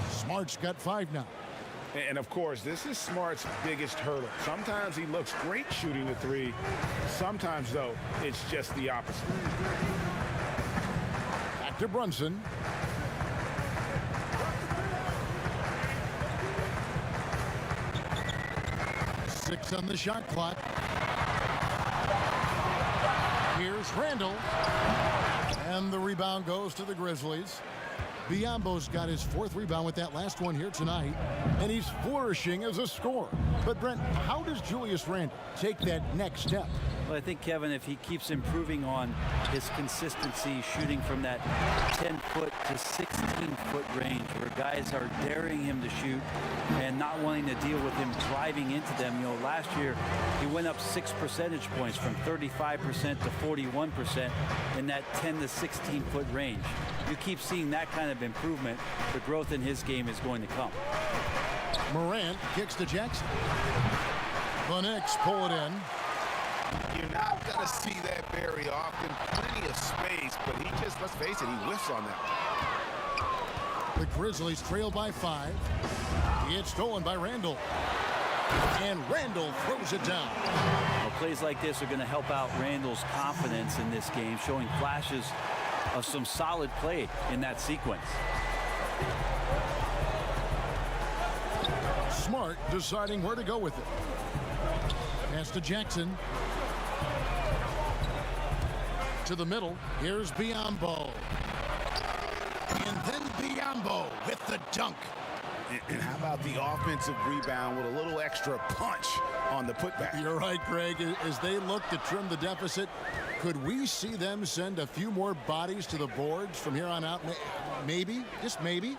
S1: Smart's got 5 now.
S3: And of course, this is Smart's biggest hurdle. Sometimes he looks great shooting the 3. Sometimes, though, it's just the opposite.
S1: Back to Brunson. Six on the shot clock. Here's Randall. And the rebound goes to the Grizzlies. Biyombo's got his 4th rebound with that last one here tonight. And he's flourishing as a scorer. But Brent, how does Julius Randle take that next step?
S11: Well, I think, Kevin, if he keeps improving on his consistency, shooting from that 10-foot to 16-foot range where guys are daring him to shoot and not wanting to deal with him driving into them. You know, last year he went up 6 percentage points from 35% to 41% in that 10 to 16-foot range. You keep seeing that kind of improvement, the growth in his game is going to come.
S1: Morant kicks to Jackson. The Knicks pull it in.
S8: You're not going to see that very often. Plenty of space, but he just, let's face it, he whiffs on that.
S1: The Grizzlies trail by 5. It's stolen by Randall. And Randall throws it down.
S11: Well, plays like this are going to help out Randall's confidence in this game, showing flashes of some solid play in that sequence.
S1: Smart deciding where to go with it. Pass to Jackson. To the middle. Here's Biyombo. And then Biyombo with the dunk.
S3: And how about the offensive rebound with a little extra punch on the putback?
S1: You're right, Greg. As they look to trim the deficit, could we see them send a few more bodies to the boards from here on out? Maybe, just maybe.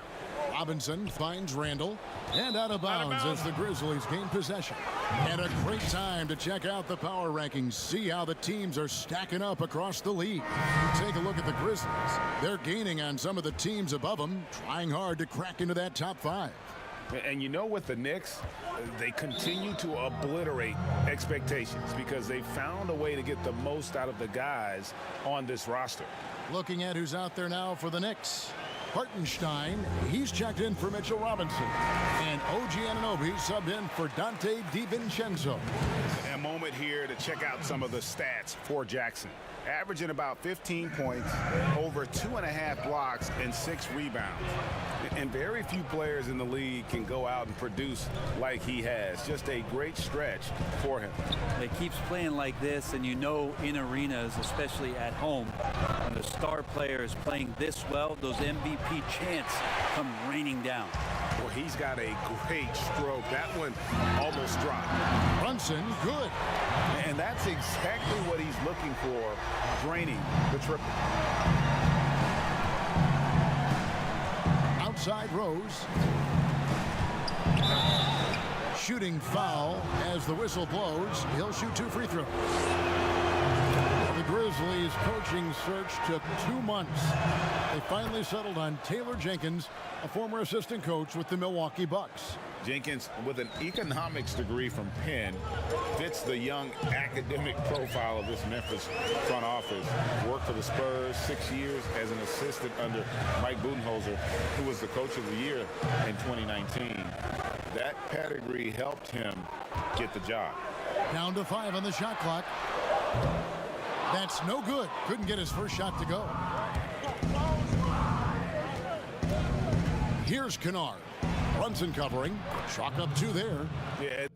S1: Robinson finds Randall. And out of bounds as the Grizzlies gain possession. And a great time to check out the power rankings. See how the teams are stacking up across the league. Take a look at the Grizzlies. They're gaining on some of the teams above them, trying hard to crack into that top 5.
S3: And you know, with the Knicks, they continue to obliterate expectations because they found a way to get the most out of the guys on this roster.
S1: Looking at who's out there now for the Knicks. Hartenstein, he's checked in for Mitchell Robinson. And OG Anunoby subbed in for Dante DiVincenzo.
S3: A moment here to check out some of the stats for Jackson. Averaging about 15 points, over 2.5 blocks, and 6 rebounds. And very few players in the league can go out and produce like he has. Just a great stretch for him.
S11: He keeps playing like this, and you know, in arenas, especially at home, when the star player is playing this well, those MVP chants come raining down.
S3: Well, he's got a great stroke. That one almost dropped.
S1: Brunson, good.
S3: And that's exactly what he's looking for, draining the triple.
S1: Outside Rose. Shooting foul as the whistle blows. He'll shoot 2 free throws. The Grizzlies' coaching search took 2 months. They finally settled on Taylor Jenkins, a former assistant coach with the Milwaukee Bucks.
S3: Jenkins, with an economics degree from Penn, fits the young academic profile of this Memphis front office. Worked for the Spurs 6 years as an assistant under Mike Budenholzer, who was the coach of the year in 2019. That pedigree helped him get the job.
S1: Down to 5 on the shot clock. That's no good. Couldn't get his first shot to go. Here's Kennard. Brunson covering. Chalk up 2 there.
S3: Yeah.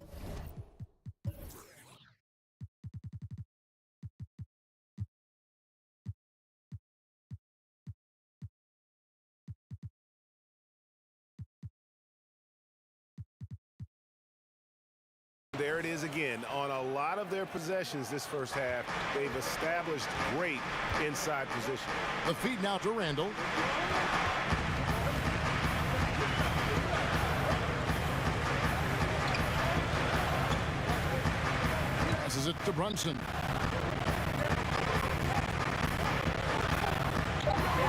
S3: There it is again. On a lot of their possessions this first half, they've established great inside position.
S1: The feed now to Randall. Passes it to Brunson.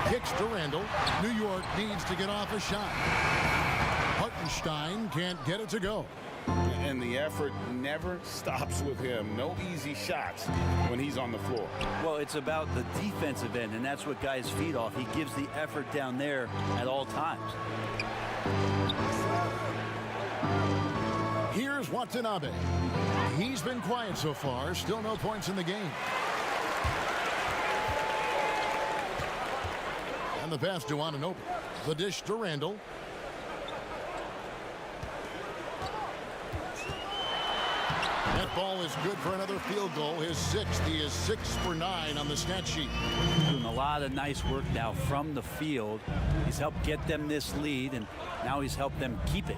S1: Kicks to Randall. New York needs to get off a shot. Hartenstein can't get it to go.
S3: And the effort never stops with him. No easy shots when he's on the floor.
S11: Well, it's about the defensive end, and that's what guys feed off. He gives the effort down there at all times.
S1: Here's Watanabe. He's been quiet so far. Still no points in the game. And the pass to Anunoby. The dish to Randall. That ball is good for another field goal. His 6th. He is 6 for 9 on the stat sheet.
S11: Doing a lot of nice work now from the field. He's helped get them this lead, and now he's helped them keep it.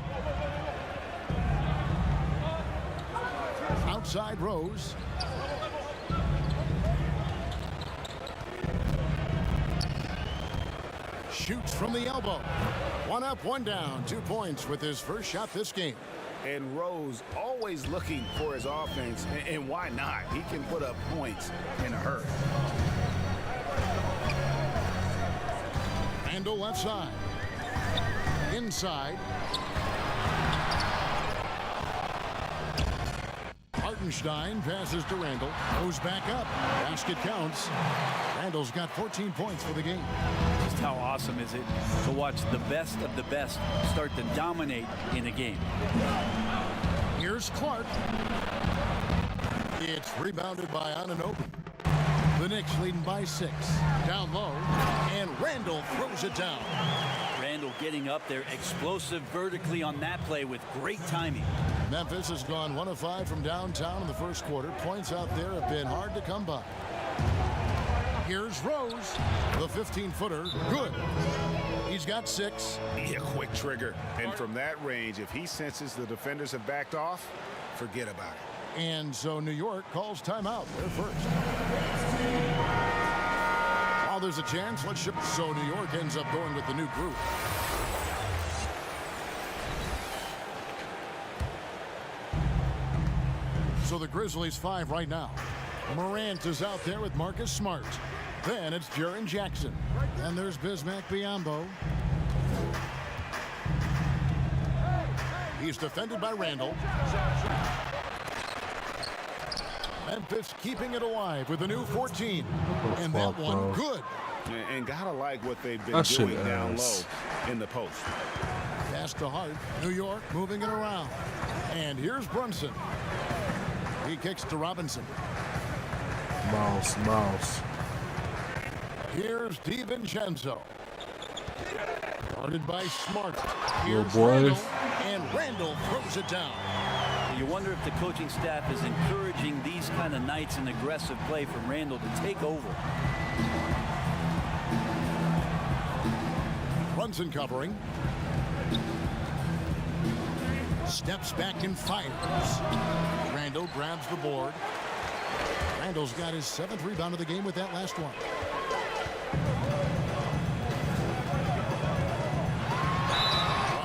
S1: Outside Rose. Shoots from the elbow. 1 up, 1 down. 2 points with his first shot this game.
S3: And Rose always looking for his offense, and why not? He can put up points in a hurry.
S1: Randall left side. Inside. Hartenstein passes to Randall. Goes back up. Basket counts. Randall's got 14 points for the game.
S11: Just how awesome is it to watch the best of the best start to dominate in a game.
S1: Here's Clark. It's rebounded by Anunoby. The Knicks leading by 6. Down low. And Randall throws it down.
S11: Randall getting up there, explosive vertically on that play with great timing.
S1: Memphis has gone 1 of 5 from downtown in the first quarter. Points out there have been hard to come by. Here's Rose, the 15-footer, good. He's got 6.
S3: Yeah, quick trigger. And from that range, if he senses the defenders have backed off, forget about it.
S1: And so New York calls timeout. They're first. While there's a chance, let's ship. So New York ends up going with the new group. So the Grizzlies 5 right now. Morant is out there with Marcus Smart. Then it's Jaren Jackson. And there's Bismack Biyombo. He's defended by Randall. Memphis keeping it alive with a new 14. And that one good.
S3: And gotta like what they've been
S2: That shit
S3: doing down
S2: ass.
S3: low in the post.
S1: Pass to Hart. New York moving it around. And here's Brunson. He kicks to Robinson.
S2: Mouse.
S1: Here's DiVincenzo. Guarded by Smart.
S2: Little
S1: Here's
S2: boy.
S1: Randall. And Randall throws it down.
S11: You wonder if the coaching staff is encouraging these kind of nights and aggressive play from Randall to take over.
S1: Brunson covering. Steps back and fires. Randall grabs the board. Randall's got his 7th rebound of the game with that last one.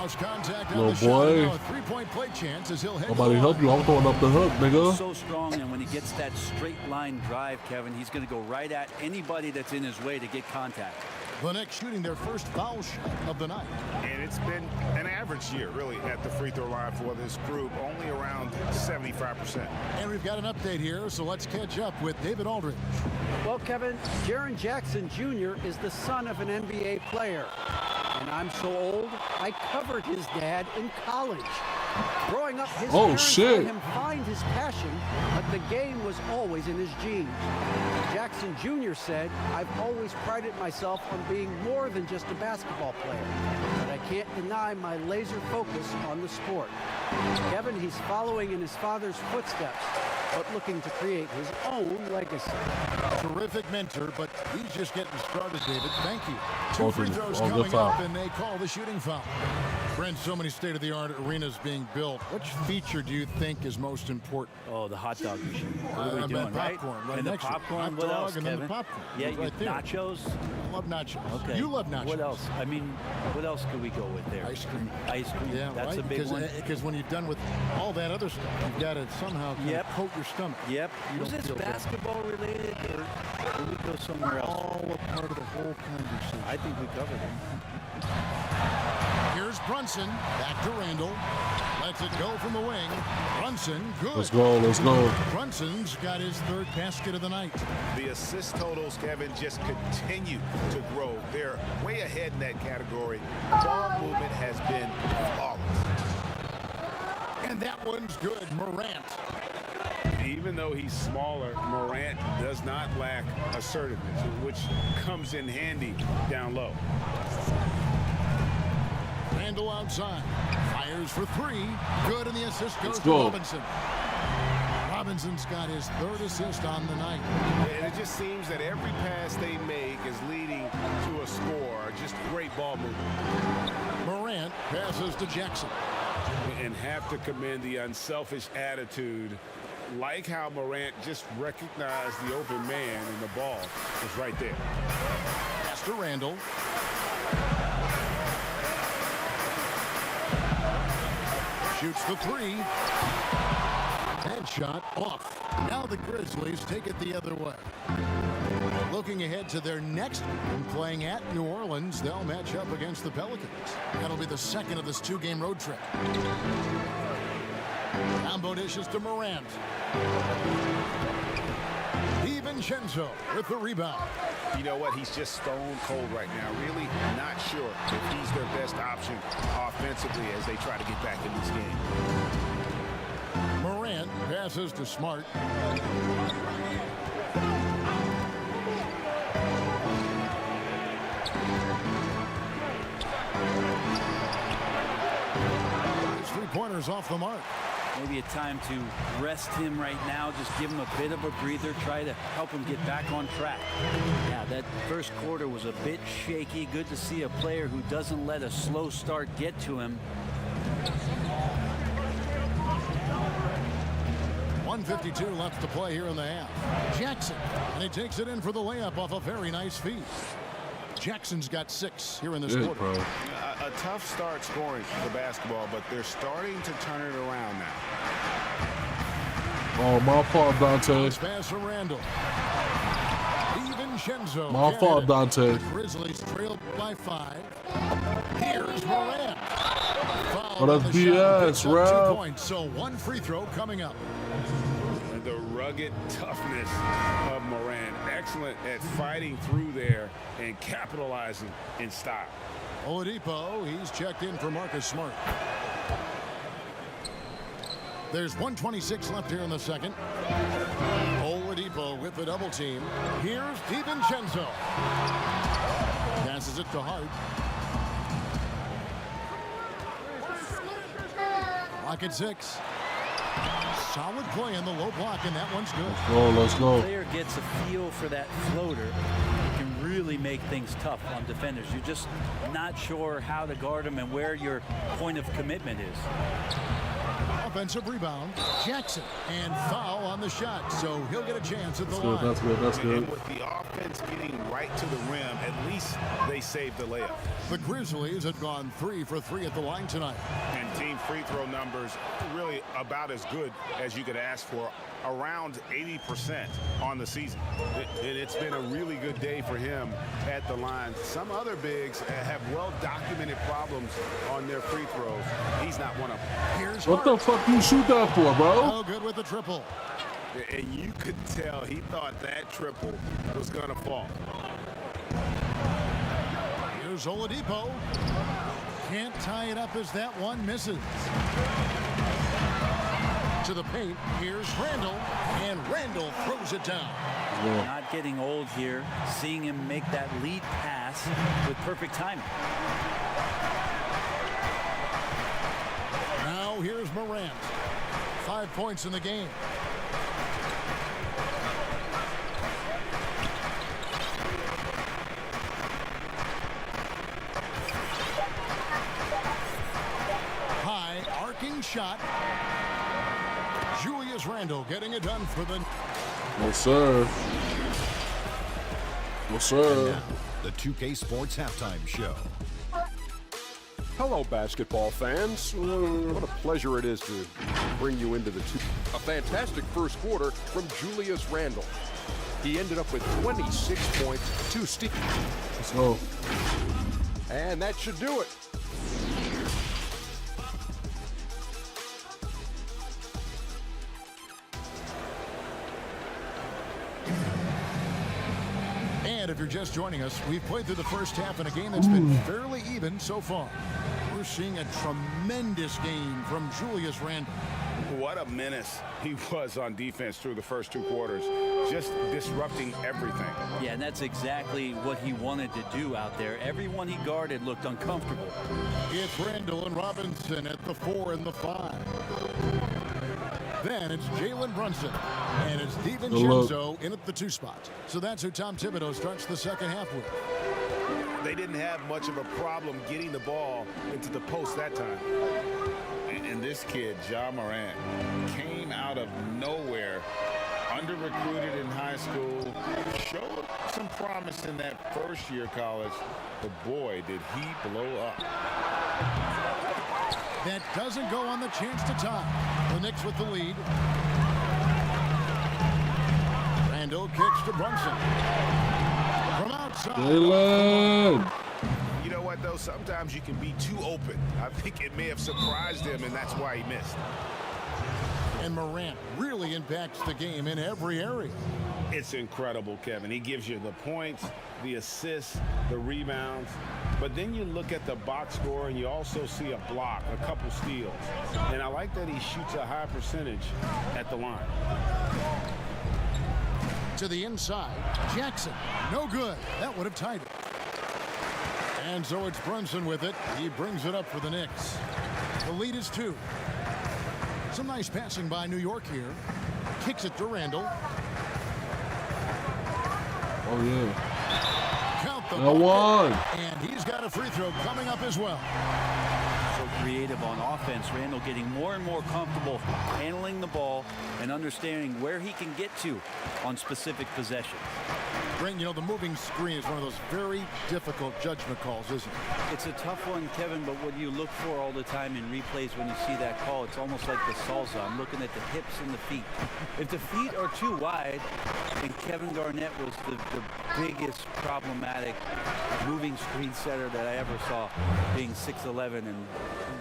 S1: Cross contact on the shot.
S2: boy.
S1: Now a 3-point play chance as he'll head to
S2: Nobody
S1: the
S2: help
S1: line.
S2: you. I'm throwing up the hook, nigga.
S11: So strong, and when he gets that straight line drive, Kevin, he's going to go right at anybody that's in his way to get contact.
S1: The Knicks shooting their first foul shot of the night.
S3: And it's been an average year, really, at the free throw line for this group, only around 75%.
S1: And we've got an update here, so let's catch up with David Aldridge.
S5: Well, Kevin, Jaren Jackson Jr. is the son of an NBA player. And I'm so old, I covered his dad in college. Growing up, his parents
S2: shit.
S5: let him find his passion, but the game was always in his genes. Jackson Jr. said, "I've always prided myself on being more than just a basketball player, but I can't deny my laser focus on the sport." Kevin, he's following in his father's footsteps, but looking to create his own legacy.
S1: Terrific mentor, but he's just getting started, David. Thank you.
S2: All
S1: 2
S2: good-
S1: free throws
S2: all good
S1: coming
S2: foul.
S1: up, and they call the shooting foul. Brent, so many state-of-the-art arenas being built. Which feature do you think is most important?
S11: Oh, the hot dog machine. What are we
S1: I
S11: doing,
S1: meant
S11: right?
S1: popcorn, right
S11: And the
S1: next to it.
S11: popcorn,
S1: Hot
S11: what
S1: dog
S11: else,
S1: and then the
S11: Kevin?
S1: popcorn.
S11: Yeah,
S1: It's right there.
S11: nachos.
S1: I love nachos.
S11: Okay.
S1: You love nachos.
S11: What else? I mean, what else could we go with there?
S1: Ice cream.
S11: Ice cream.
S1: Yeah,
S11: That's
S1: right?
S11: a big one.
S1: Because when you've done with all that other stuff, you've got to somehow kind
S11: Yep.
S1: of coat your stomach.
S11: Yep.
S1: You
S11: Was
S1: don't
S11: this
S1: feel bad.
S11: basketball related, or did we go somewhere else?
S1: All a part of the whole conversation.
S11: I think we covered it.
S1: Here's Brunson. Back to Randall. Lets it go from the wing. Brunson, good.
S2: Let's go.
S1: Brunson's got his 3rd basket of the night.
S3: The assist totals, Kevin, just continue to grow. They're way ahead in that category. Ball movement has been flawless.
S1: And that one's good. Morant.
S3: Even though he's smaller, Morant does not lack assertiveness, which comes in handy down low.
S1: Randall outside. Fires for 3. Good, and the assist goes to
S2: go.
S1: Robinson. Robinson's got his 3rd assist on the night.
S3: And it just seems that every pass they make is leading to a score. Just great ball movement.
S1: Morant passes to Jackson.
S3: And have to commend the unselfish attitude. Like how Morant just recognized the open man and the ball was right there.
S1: Pass to Randall. Shoots the 3. Headshot off. Now the Grizzlies take it the other way. Looking ahead to their next game, playing at New Orleans, they'll match up against the Pelicans. That'll be the 2nd of this 2-game road trip. Combo dishes to Morant. DiVincenzo with the rebound.
S3: You know what? He's just stone cold right now. Really not sure if he's their best option offensively as they try to get back in this game.
S1: Morant passes to Smart. His 3-pointers off the mark.
S11: Maybe a time to rest him right now, just give him a bit of a breather, try to help him get back on track. Yeah, that first quarter was a bit shaky. Good to see a player who doesn't let a slow start get to him.
S1: 1:52 left to play here in the half. Jackson, and he takes it in for the layup off a very nice feed. Jackson's got 6 here in this quarter.
S2: Bro.
S3: A tough start scoring for basketball, but they're starting to turn it around now.
S2: Oh, my fault, Dante.
S1: Pass from Randall. DiVincenzo.
S2: My fault, Dante.
S1: The Grizzlies trailed by 5. Here's Morant. Foul foul on the shot. Picks up 2 points, so 1 free throw coming up.
S3: And the rugged toughness of Moran. Excellent at fighting through there and capitalizing in style.
S1: Oladipo, he's checked in for Marcus Smart. There's 1:26 left here in the second. Oladipo with the double team. Here's DiVincenzo. Passes it to Hart. Lock at 6. Solid play in the low block, and that one's good.
S2: Let's go.
S11: The player gets a feel for that floater. It can really make things tough on defenders. You're just not sure how to guard them and where your point of commitment is.
S1: Offensive rebound, Jackson, and foul on the shot, so he'll get a chance at the line.
S2: That's good. That's good.
S3: And with the offense getting right to the rim, at least they saved the layup.
S1: The Grizzlies have gone 3 for 3 at the line tonight.
S3: And team free throw numbers really about as good as you could ask for, around 80% on the season. It's been a really good day for him at the line. Some other bigs have well-documented problems on their free throws. He's not one of them.
S1: Here's
S2: What the fuck you shoot that for, bro?
S1: Oh, good with the triple.
S3: And you could tell he thought that triple was going to fall.
S1: Here's Oladipo. Can't tie it up as that one misses. To the paint, here's Randall, and Randall throws it down.
S11: Not getting old here. Seeing him make that lead pass with perfect timing.
S1: Now here's Morant. 5 points in the game. High arcing shot. Julius Randle getting it done for the...
S2: Yes, sir. Yes, sir.
S6: The 2K Sports Halftime Show.
S7: Hello, basketball fans. What a pleasure it is to bring you into a fantastic first quarter from Julius Randle. He ended up with 26 points, 2 steals.
S2: Let's go.
S7: And that should do it.
S1: And if you're just joining us, we've played through the first half in a game that's been fairly even so far. We're seeing a tremendous game from Julius Randle.
S3: What a menace he was on defense through the first 2 quarters, just disrupting everything.
S11: Yeah, and that's exactly what he wanted to do out there. Everyone he guarded looked uncomfortable.
S1: It's Randle and Robinson at the 4 and the 5. Then it's Jalen Brunson, and it's DiVincenzo in at the 2 spot. So that's who Tom Thibodeau starts the second half with.
S3: They didn't have much of a problem getting the ball into the post that time. And this kid, Ja Morant, came out of nowhere, under-recruited in high school, showed some promise in that first year of college, but boy, did he blow up.
S1: That doesn't go on the chance to tie. The Knicks with the lead. Randle kicks to Brunson. From outside.
S2: Jalen.
S3: You know what, though? Sometimes you can be too open. I think it may have surprised him, and that's why he missed.
S1: And Morant really impacts the game in every area.
S3: It's incredible, Kevin. He gives you the points, the assists, the rebounds. But then you look at the box score, and you also see a block, a couple steals. And I like that he shoots a high percentage at the line.
S1: To the inside, Jackson, no good. That would have tied it. And so it's Brunson with it. He brings it up for the Knicks. The lead is 2. Some nice passing by New York here. Kicks it to Randle.
S2: Oh, yeah.
S1: Count the
S2: one.
S1: And he's got a free throw coming up as well.
S11: So creative on offense. Randle getting more and more comfortable handling the ball and understanding where he can get to on specific possessions.
S1: Grant, you know, the moving screen is one of those very difficult judgment calls, isn't it?
S11: It's a tough one, Kevin, but what you look for all the time in replays when you see that call, it's almost like the salsa. I'm looking at the hips and the feet. If the feet are too wide, and Kevin Garnett was the biggest problematic moving screen setter that I ever saw, being 6'11" and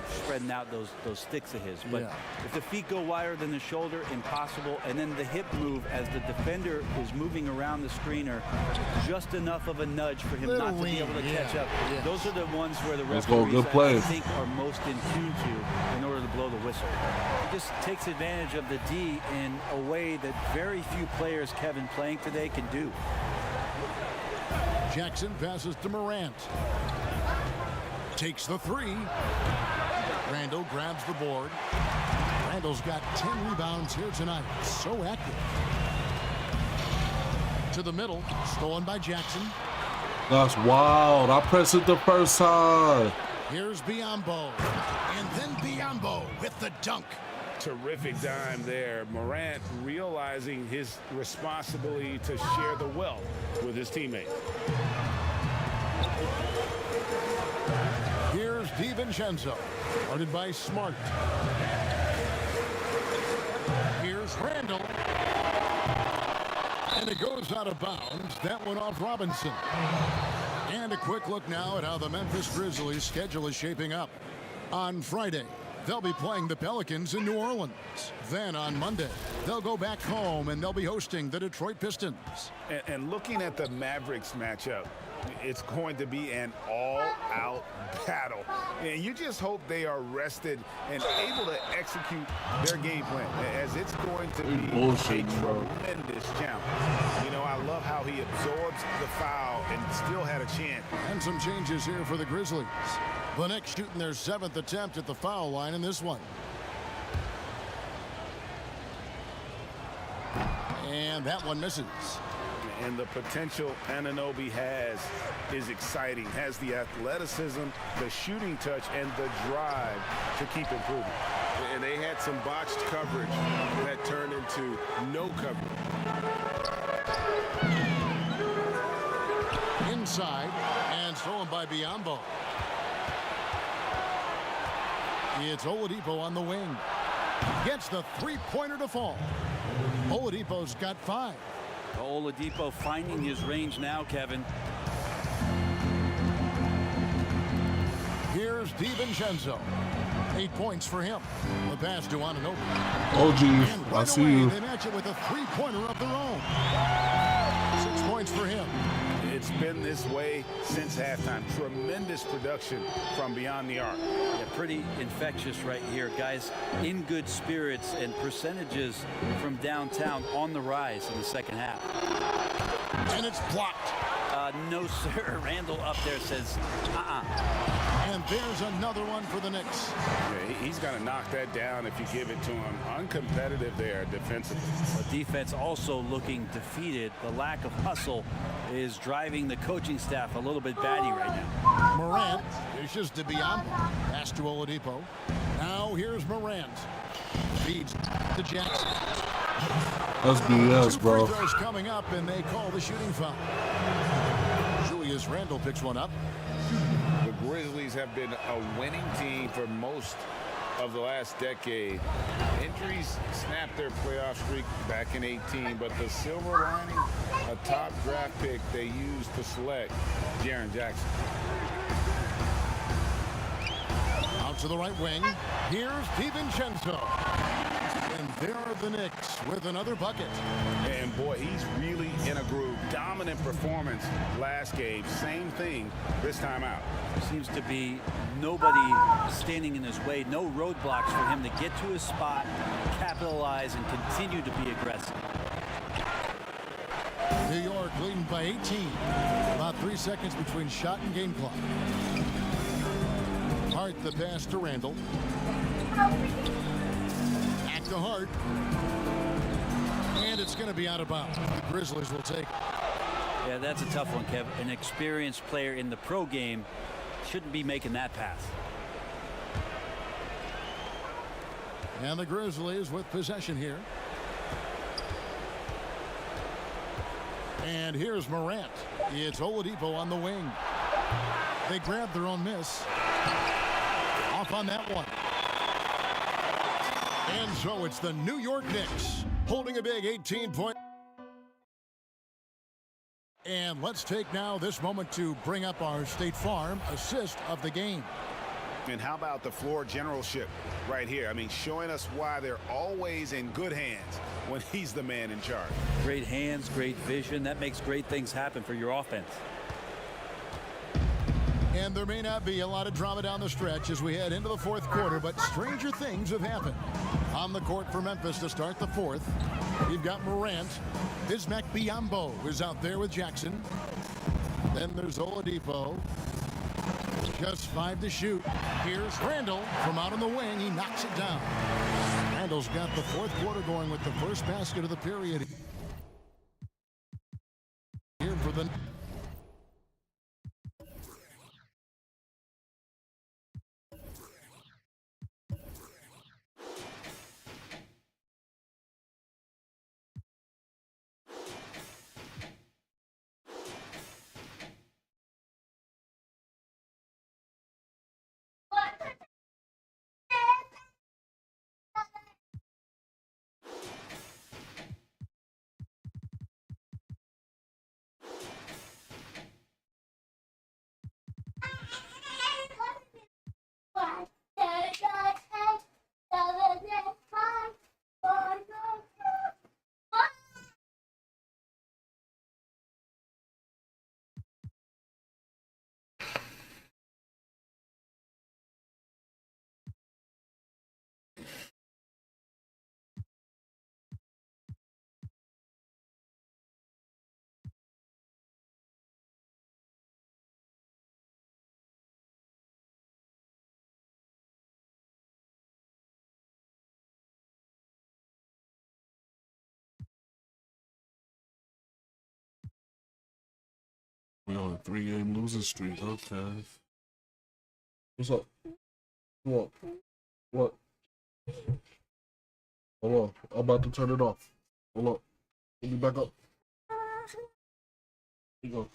S11: spreading out those sticks of his. But if the feet go wider than the shoulder, impossible. And then the hip move as the defender is moving around the screener, just enough of a nudge for him not to be able to catch up. Those are the ones where the referees, I think, are most in tune to in order to blow the whistle. He just takes advantage of the D in a way that very few players, Kevin, playing today can do.
S1: Jackson passes to Morant. Takes the three. Randall grabs the board. Randall's got 10 rebounds here tonight. So active. To the middle. Stolen by Jackson.
S2: That's wild. I pressed it the first time.
S1: Here's Biyombo. And then Biyombo with the dunk.
S3: Terrific dime there. Morant realizing his responsibility to share the wealth with his teammate.
S1: Here's DiVincenzo, guarded by Smart. Here's Randall. And it goes out of bounds. That one off Robinson. And a quick look now at how the Memphis Grizzlies' schedule is shaping up. On Friday, they'll be playing the Pelicans in New Orleans. Then on Monday, they'll go back home and they'll be hosting the Detroit Pistons.
S3: And looking at the Mavericks matchup, it's going to be an all-out battle. And you just hope they are rested and able to execute their game plan, as it's going to be a tremendous challenge. You know, I love how he absorbs the foul and still had a chance.
S1: And some changes here for the Grizzlies. The Knicks shooting their 7th attempt at the foul line in this one. And that one misses.
S3: And the potential Anunoby has is exciting. Has the athleticism, the shooting touch, and the drive to keep improving.
S8: And they had some botched coverage that turned into no coverage.
S1: Inside, and stolen by Biyombo. It's Oladipo on the wing. Gets the three-pointer to fall. Oladipo's got 5.
S11: Oladipo finding his range now, Kevin.
S1: Here's DiVincenzo. 8 points for him. The pass to Anunoby.
S2: Oh, geez.
S1: And
S2: I see you.
S1: They match it with a three-pointer of their own. 6 points for him.
S3: It's been this way since halftime. Tremendous production from beyond the arc.
S11: Yeah, pretty infectious right here. Guys in good spirits, and percentages from downtown on the rise in the second half.
S1: And it's blocked.
S11: No, sir. Randall up there says,
S1: And there's another one for the Knicks.
S3: Yeah, he's going to knock that down if you give it to him. Uncompetitive there defensively.
S11: The defense also looking defeated. The lack of hustle is driving the coaching staff a little bit batty right now.
S1: Morant dishes to Biyombo. Pass to Oladipo. Now here's Morant. Feeds to Jackson.
S2: That's BS, bro.
S1: 2 free throws coming up, and they call the shooting foul. Julius Randle picks one up.
S3: The Grizzlies have been a winning team for most of the last decade. Injuries snapped their playoff streak back in 18, but the silver lining, a top draft pick they used to select Jaren Jackson.
S1: Out to the right wing. Here's DiVincenzo. And there are the Knicks with another bucket.
S3: And boy, he's really in a groove. Dominant performance last game. Same thing this time out.
S11: Seems to be nobody standing in his way. No roadblocks for him to get to his spot, capitalize, and continue to be aggressive.
S1: New York leading by 18. About 3 seconds between shot and game clock. Hart the pass to Randall. Back to Hart. And it's going to be out of bounds. The Grizzlies will take it.
S11: Yeah, that's a tough one, Kev. An experienced player in the pro game shouldn't be making that pass.
S1: And the Grizzlies with possession here. And here's Morant. It's Oladipo on the wing. They grab their own miss. Off on that one. And so it's the New York Knicks holding a big 18-point. And let's take now this moment to bring up our State Farm assist of the game.
S3: And how about the floor generalship right here? I mean, showing us why they're always in good hands when he's the man in charge.
S11: Great hands, great vision. That makes great things happen for your offense.
S1: And there may not be a lot of drama down the stretch as we head into the fourth quarter, but stranger things have happened. On the court for Memphis to start the fourth, we've got Morant. Bismack Biyombo is out there with Jackson. Then there's Oladipo. Just 5 to shoot. Here's Randall from out on the wing. He knocks it down. Randall's got the fourth quarter going with the first basket of the period. Here for the...
S2: We on a 3-game losing streak. Okay. What's up? What? What? Hold on. I'm about to turn it off. Hold on. Let me back up. Here you go.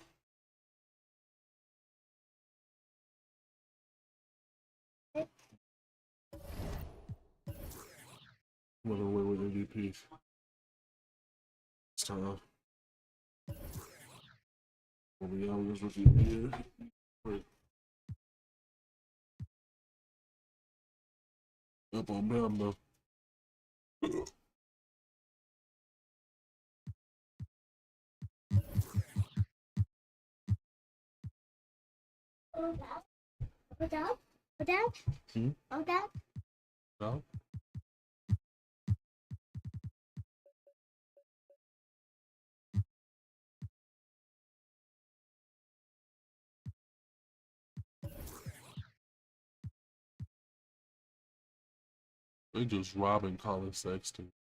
S2: I'm gonna wait with MVPs. It's time. We always review here. Wait. Up on them though. No? They just robbing Colin Sexton.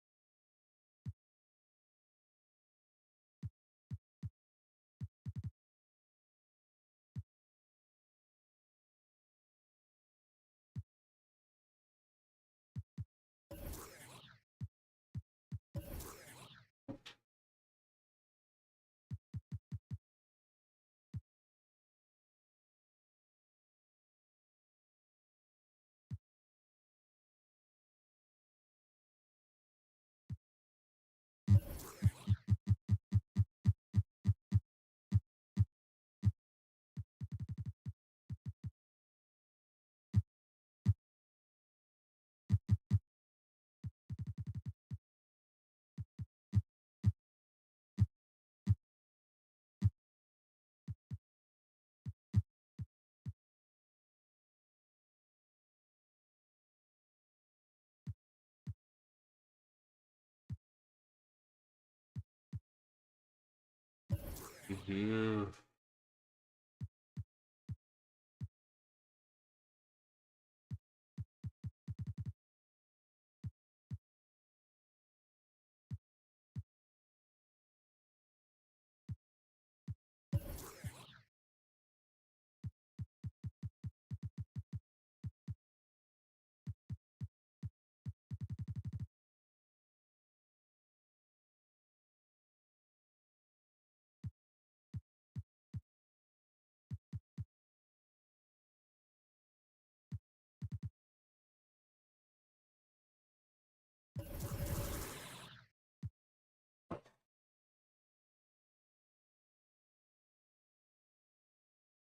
S2: Here.